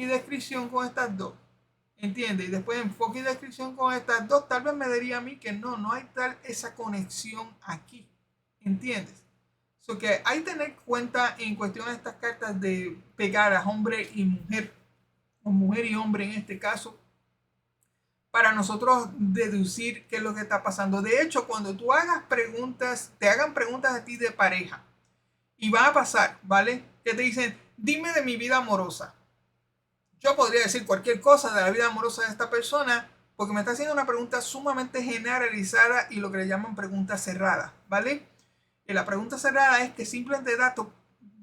descripción con estas dos, ¿entiendes? Y después enfoque y descripción con estas dos, tal vez me diría a mí que no hay tal esa conexión aquí, ¿entiendes? Que hay que tener cuenta en cuestión de estas cartas de pegadas, hombre y mujer, o mujer y hombre en este caso, para nosotros deducir qué es lo que está pasando. De hecho, cuando tú hagas preguntas, te hagan preguntas a ti de pareja, y va a pasar, ¿vale? Que te dicen, dime de mi vida amorosa. Yo podría decir cualquier cosa de la vida amorosa de esta persona, porque me está haciendo una pregunta sumamente generalizada y lo que le llaman pregunta cerrada, ¿vale? Y la pregunta cerrada es que simplemente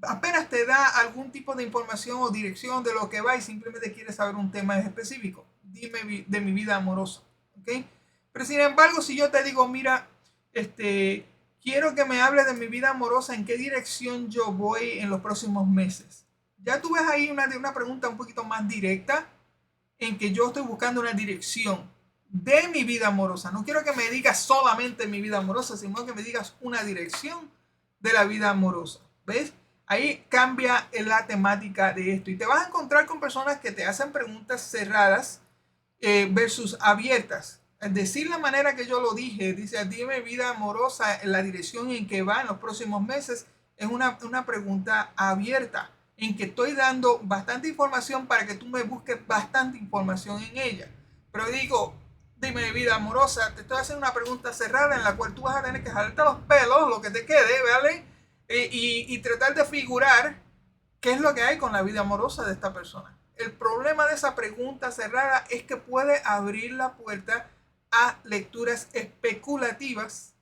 apenas te da algún tipo de información o dirección de lo que va y simplemente quiere saber un tema específico. Dime de mi vida amorosa, ¿ok? Pero sin embargo, si yo te digo, mira, quiero que me hable de mi vida amorosa, en qué dirección yo voy en los próximos meses. Ya tú ves ahí una pregunta un poquito más directa en que yo estoy buscando una dirección de mi vida amorosa. No quiero que me digas solamente mi vida amorosa, sino que me digas una dirección de la vida amorosa. ¿Ves? Ahí cambia la temática de esto. Y te vas a encontrar con personas que te hacen preguntas cerradas versus abiertas. Es decir, la manera que yo lo dije, dice, dime vida amorosa, en la dirección en que va en los próximos meses, es una pregunta abierta, en que estoy dando bastante información para que tú me busques bastante información en ella. Pero digo, dime vida amorosa, te estoy haciendo una pregunta cerrada en la cual tú vas a tener que jalarte los pelos, lo que te quede, ¿vale? Y tratar de figurar qué es lo que hay con la vida amorosa de esta persona. El problema de esa pregunta cerrada es que puede abrir la puerta a lecturas especulativas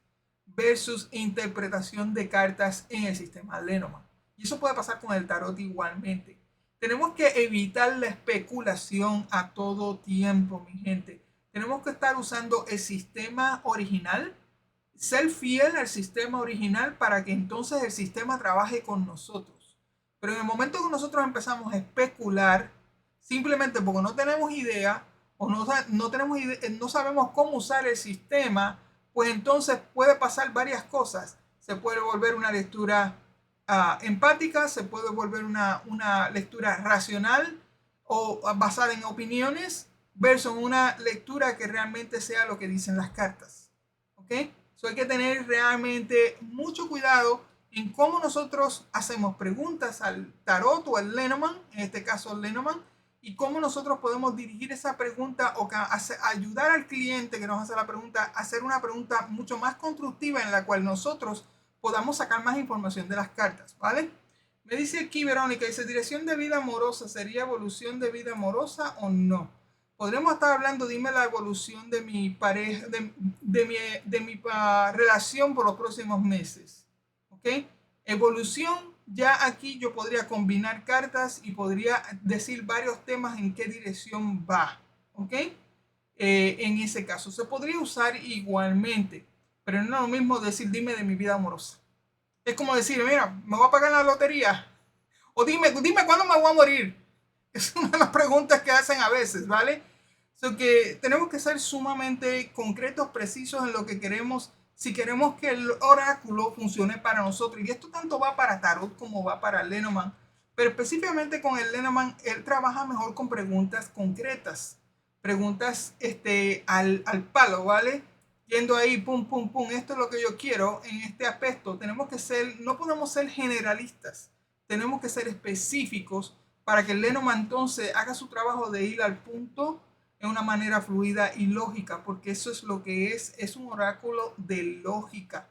versus interpretación de cartas en el sistema Lenormand. Y eso puede pasar con el tarot igualmente. Tenemos que evitar la especulación a todo tiempo, mi gente. Tenemos que estar usando el sistema original, ser fiel al sistema original para que entonces el sistema trabaje con nosotros. Pero en el momento que nosotros empezamos a especular, simplemente porque no tenemos idea o no sabemos cómo usar el sistema, pues entonces puede pasar varias cosas. Se puede volver una lectura empática, se puede volver una lectura racional o basada en opiniones, versus una lectura que realmente sea lo que dicen las cartas. ¿Ok? So hay que tener realmente mucho cuidado en cómo nosotros hacemos preguntas al tarot o al Lenormand, en este caso al Lenormand, y cómo nosotros podemos dirigir esa pregunta o ayudar al cliente que nos hace la pregunta a hacer una pregunta mucho más constructiva en la cual nosotros podamos sacar más información de las cartas, ¿vale? Me dice aquí Verónica, dice, ¿dirección de vida amorosa sería evolución de vida amorosa o no? Podremos estar hablando, dime la evolución de mi pareja, de mi relación por los próximos meses. ¿Ok? Evolución, ya aquí yo podría combinar cartas y podría decir varios temas en qué dirección va. ¿Ok? En ese caso, se podría usar igualmente, pero no es lo mismo decir, dime de mi vida amorosa. Es como decir, mira, me voy a pagar la lotería. O dime cuándo me voy a morir. Es una de las preguntas que hacen a veces, ¿vale? So que tenemos que ser sumamente concretos, precisos en lo que queremos, si queremos que el oráculo funcione para nosotros. Y esto tanto va para Tarot como va para Lenormand. Pero específicamente con el Lenormand, él trabaja mejor con preguntas concretas. Preguntas al palo, ¿vale? Yendo ahí, pum, pum, pum, esto es lo que yo quiero en este aspecto. No podemos ser generalistas. Tenemos que ser específicos para que el Lenormand entonces haga su trabajo de ir al punto de una manera fluida y lógica, porque eso es lo que es un oráculo de lógica.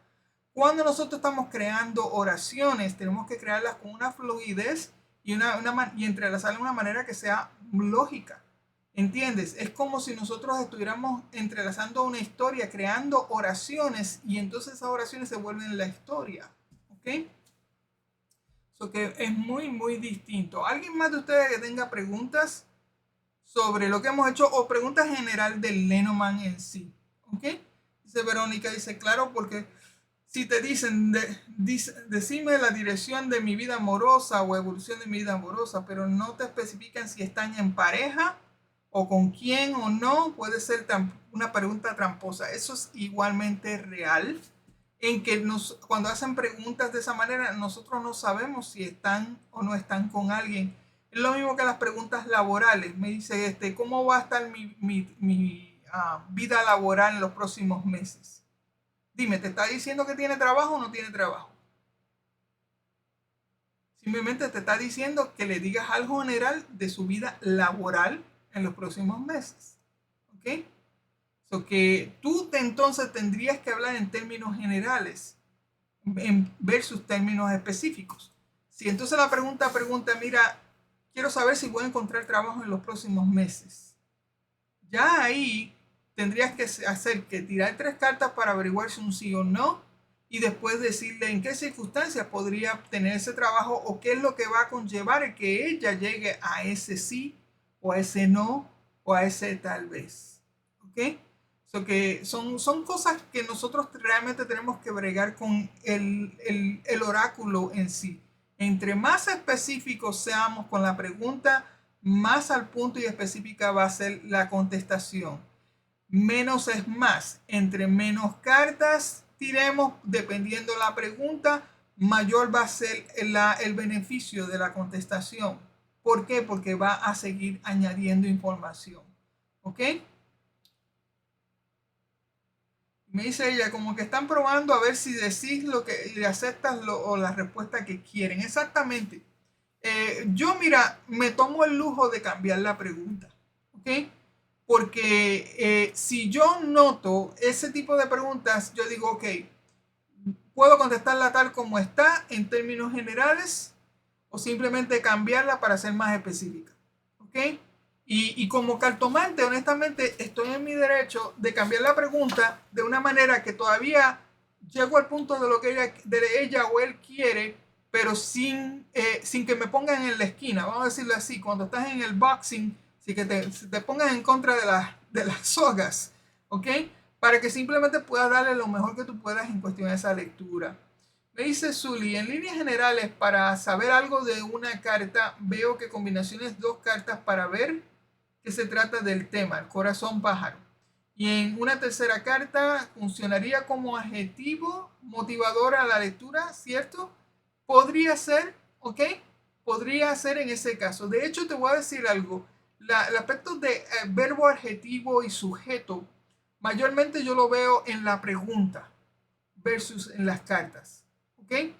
Cuando nosotros estamos creando oraciones, tenemos que crearlas con una fluidez y entrelazarlas de una manera que sea lógica. ¿Entiendes? Es como si nosotros estuviéramos entrelazando una historia, creando oraciones, y entonces esas oraciones se vuelven la historia. ¿Ok? So que es muy, muy distinto. ¿Alguien más de ustedes que tenga preguntas sobre lo que hemos hecho o preguntas general del Lenormand en sí? ¿Ok? Dice Verónica, dice, claro, porque si te dicen, decime la dirección de mi vida amorosa o evolución de mi vida amorosa, pero no te especifican si están en pareja o con quién o no, puede ser una pregunta tramposa. Eso es igualmente real, en que cuando hacen preguntas de esa manera, nosotros no sabemos si están o no están con alguien. Es lo mismo que las preguntas laborales. Me dice, ¿cómo va a estar mi vida laboral en los próximos meses? Dime, ¿te está diciendo que tiene trabajo o no tiene trabajo? Simplemente te está diciendo que le digas algo general de su vida laboral en los próximos meses. ¿Ok? So que tú entonces tendrías que hablar en términos generales versus términos específicos. Si entonces la pregunta, mira, quiero saber si voy a encontrar trabajo en los próximos meses. Ya ahí tendrías que hacer que tirar 3 cartas para averiguar si un sí o no y después decirle en qué circunstancias podría tener ese trabajo o qué es lo que va a conllevar el que ella llegue a ese sí o a ese no o a ese tal vez. ¿Ok? So que son cosas que nosotros realmente tenemos que bregar con el oráculo en sí. Entre más específicos seamos con la pregunta, más al punto y específica va a ser la contestación. Menos es más. Entre menos cartas tiremos, dependiendo la pregunta, mayor va a ser el beneficio de la contestación. ¿Por qué? Porque va a seguir añadiendo información. ¿Ok? Me dice ella, como que están probando a ver si decís lo que le aceptas o la respuesta que quieren. Exactamente. Yo, mira, me tomo el lujo de cambiar la pregunta. ¿Ok? Porque si yo noto ese tipo de preguntas, yo digo, ok, puedo contestarla tal como está en términos generales o simplemente cambiarla para ser más específica. ¿Ok? Y como cartomante, honestamente, estoy en mi derecho de cambiar la pregunta de una manera que todavía llego al punto de lo que ella o él quiere, pero sin que me pongan en la esquina. Vamos a decirlo así, cuando estás en el boxing, sí que te pongan en contra de las sogas, ¿ok? Para que simplemente puedas darle lo mejor que tú puedas en cuestión de esa lectura. Me dice Zully, en líneas generales, para saber algo de una carta, veo que combinaciones 2 cartas para ver que se trata del tema, el corazón pájaro. Y en una tercera carta funcionaría como adjetivo motivador a la lectura, ¿cierto? Podría ser, ¿ok? Podría ser en ese caso. De hecho, te voy a decir algo. El aspecto de verbo, adjetivo y sujeto, mayormente yo lo veo en la pregunta versus en las cartas, ¿ok?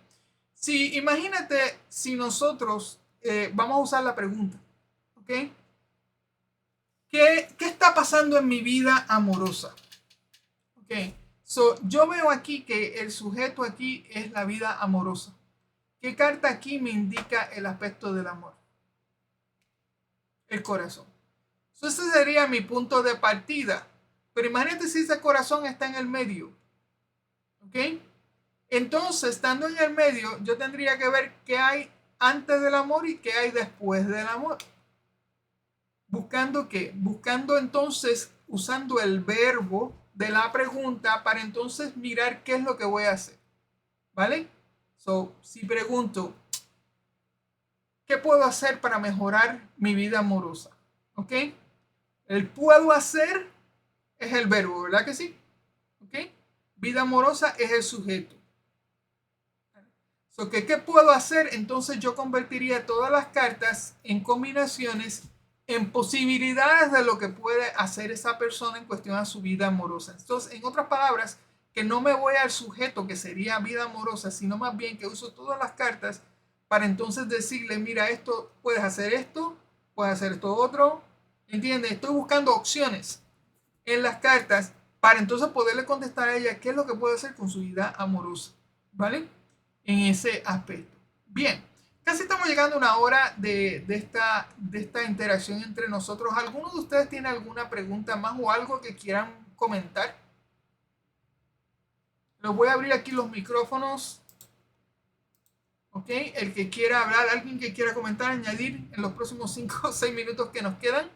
Si, imagínate si nosotros vamos a usar la pregunta, ¿ok? ¿Qué está pasando en mi vida amorosa? Ok, so, yo veo aquí que el sujeto aquí es la vida amorosa. ¿Qué carta aquí me indica el aspecto del amor? El corazón. So, ese sería mi punto de partida. Pero imagínate si ese corazón está en el medio. ¿Ok? Entonces, estando en el medio, yo tendría que ver qué hay antes del amor y qué hay después del amor. ¿Buscando qué? Buscando entonces, usando el verbo de la pregunta para entonces mirar qué es lo que voy a hacer. ¿Vale? So, si pregunto, ¿qué puedo hacer para mejorar mi vida amorosa? ¿Ok? El puedo hacer es el verbo, ¿verdad que sí? ¿Ok? Vida amorosa es el sujeto. So, ¿qué puedo hacer? Entonces yo convertiría todas las cartas en combinaciones, en posibilidades de lo que puede hacer esa persona en cuestión a su vida amorosa. Entonces, en otras palabras, que no me voy al sujeto que sería vida amorosa, sino más bien que uso todas las cartas para entonces decirle, mira, esto, puedes hacer esto otro. ¿Entiendes? Estoy buscando opciones en las cartas para entonces poderle contestar a ella qué es lo que puede hacer con su vida amorosa. ¿Vale? En ese aspecto. Bien, casi estamos llegando a una hora de esta interacción entre nosotros. ¿Alguno de ustedes tiene alguna pregunta más o algo que quieran comentar? Les voy a abrir aquí los micrófonos. ¿Ok? El que quiera hablar, alguien que quiera comentar, añadir en los próximos 5 o 6 minutos que nos quedan.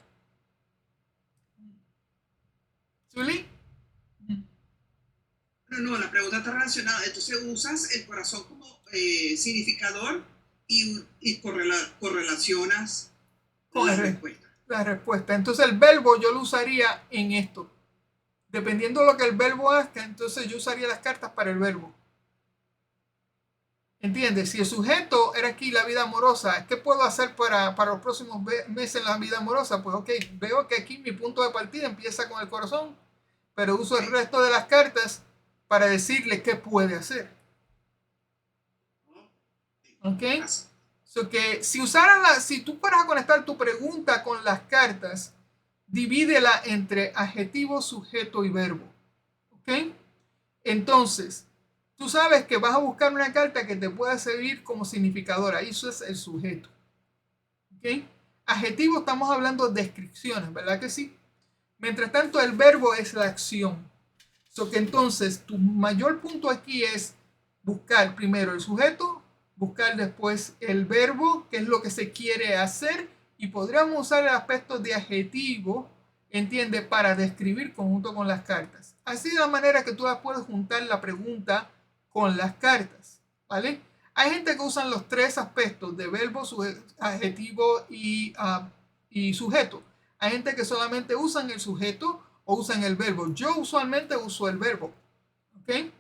¿Zully? No, la pregunta está relacionada. Entonces usas el corazón como significador y correlacionas la respuesta. La respuesta. Entonces el verbo yo lo usaría en esto. Dependiendo de lo que el verbo haga, entonces yo usaría las cartas para el verbo. ¿Entiendes? Si el sujeto era aquí la vida amorosa, ¿qué puedo hacer para los próximos meses en la vida amorosa? Pues ok, veo que aquí mi punto de partida empieza con el corazón, pero uso el resto de las cartas para decirle qué puede hacer. ¿Ok? So que si tú fueras a conectar tu pregunta con las cartas, divídela entre adjetivo, sujeto y verbo. ¿Ok? Entonces, tú sabes que vas a buscar una carta que te pueda servir como significadora. Eso es el sujeto. ¿Ok? Adjetivo, estamos hablando de descripciones, ¿verdad que sí? Mientras tanto, el verbo es la acción. So que entonces, tu mayor punto aquí es buscar primero el sujeto, buscar después el verbo, que es lo que se quiere hacer, y podríamos usar el aspecto de adjetivo, entiende, para describir conjunto con las cartas. Así de la manera que tú puedes juntar la pregunta con las cartas, ¿vale? Hay gente que usan los tres aspectos de verbo, adjetivo y sujeto. Hay gente que solamente usan el sujeto o usan el verbo. Yo usualmente uso el verbo, ¿ok?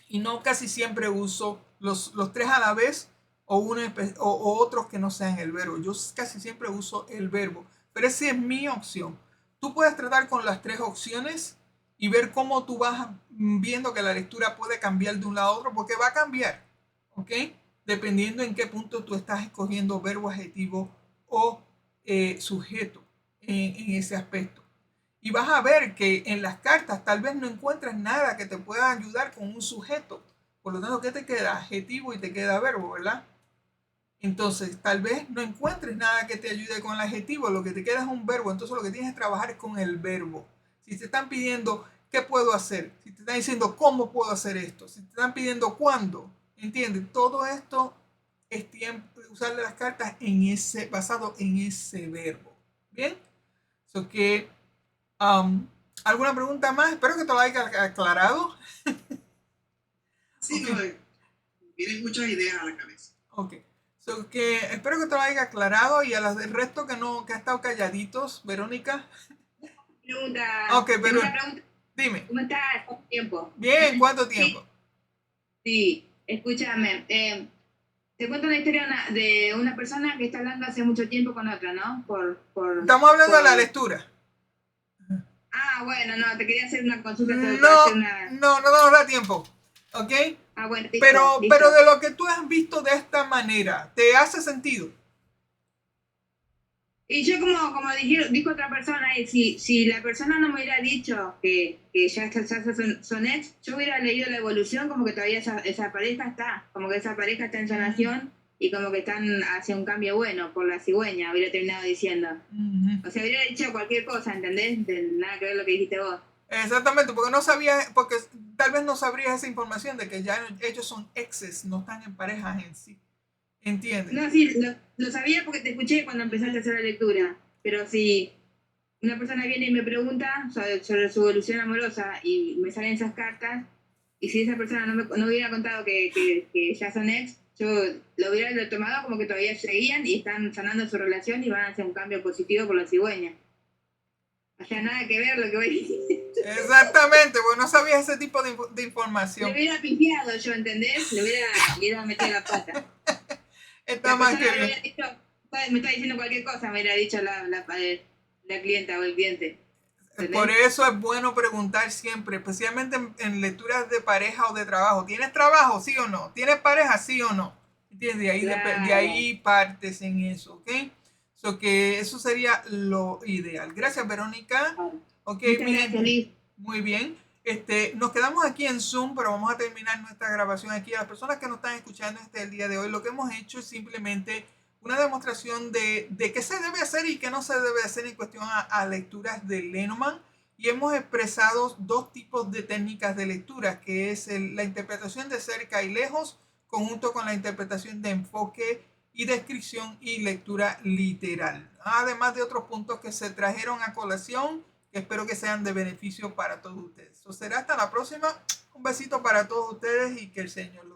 Y no casi siempre uso los tres a la vez o otros que no sean el verbo. Yo casi siempre uso el verbo, pero esa es mi opción. Tú puedes tratar con las tres opciones y ver cómo tú vas viendo que la lectura puede cambiar de un lado a otro, porque va a cambiar, ¿ok? Dependiendo en qué punto tú estás escogiendo verbo, adjetivo o sujeto en ese aspecto. Y vas a ver que en las cartas tal vez no encuentres nada que te pueda ayudar con un sujeto. Por lo tanto, ¿qué te queda? Adjetivo y te queda verbo, ¿verdad? Entonces, tal vez no encuentres nada que te ayude con el adjetivo. Lo que te queda es un verbo. Entonces, lo que tienes que trabajar es con el verbo. Si te están pidiendo qué puedo hacer, si te están diciendo cómo puedo hacer esto, si te están pidiendo cuándo, ¿entiendes? Todo esto es tiempo de usar las cartas basado en ese verbo. ¿Bien? So que... ¿alguna pregunta más? Espero que te lo haya aclarado. Sí, Okay. no, vienen muchas ideas a la cabeza. Ok. So que espero que te lo haya aclarado y a las del resto que no, que ha estado calladitos, Verónica. Pregunta, Ok, tengo pero una pregunta. dime. ¿Cómo estás? ¿Cuánto tiempo? Bien, ¿cuánto tiempo? Sí, escúchame. Te cuento la historia de una persona que está hablando hace mucho tiempo con otra, ¿no? Estamos hablando de la lectura. Ah, bueno, no, te quería hacer una consulta. No nos da tiempo. ¿Ok? Ah, bueno, listo, pero listo. de lo que tú has visto de esta manera, ¿te hace sentido? Y yo como dijo otra persona, y si la persona no me hubiera dicho que ya son ex, yo hubiera leído la evolución como que todavía esa pareja está, como que esa pareja está en sanación y como que están hacia un cambio bueno por la cigüeña, hubiera terminado diciendo. O sea, hubiera dicho cualquier cosa, ¿entendés? De nada que ver lo que dijiste vos. Exactamente, porque no sabía, porque tal vez no sabrías esa información de que ya ellos son exes, no están en parejas en sí. ¿Entiendes? No, sí, lo sabía porque te escuché cuando empezaste a hacer la lectura, pero si una persona viene y me pregunta sobre su evolución amorosa y me salen esas cartas, y si esa persona no hubiera contado que ya son ex, yo lo hubiera tomado como que todavía seguían y están sanando su relación y van a hacer un cambio positivo por la cigüeña. O sea, nada que ver lo que voy a decir. Exactamente, porque no sabía ese tipo de información. Le hubiera pifiado yo, ¿entendés? Le hubiera metido la pata. Está más que bien. Me está diciendo cualquier cosa, me hubiera dicho la clienta o el cliente. ¿Entendés? Por eso es bueno preguntar siempre, especialmente en lecturas de pareja o de trabajo. ¿Tienes trabajo, sí o no? ¿Tienes pareja, sí o no? ¿Entiendes? De ahí partes en eso, ¿ok? So que eso sería lo ideal. Gracias, Verónica. Ok, gracias, muy bien. Nos quedamos aquí en Zoom, pero vamos a terminar nuestra grabación aquí. A las personas que nos están escuchando el día de hoy, lo que hemos hecho es simplemente una demostración de qué se debe hacer y qué no se debe hacer en cuestión a lecturas de Lenormand. Y hemos expresado dos tipos de técnicas de lectura, que es la interpretación de cerca y lejos, conjunto con la interpretación de enfoque y descripción y lectura literal. Además de otros puntos que se trajeron a colación, que espero que sean de beneficio para todos ustedes. Será hasta la próxima. Un besito para todos ustedes y que el Señor los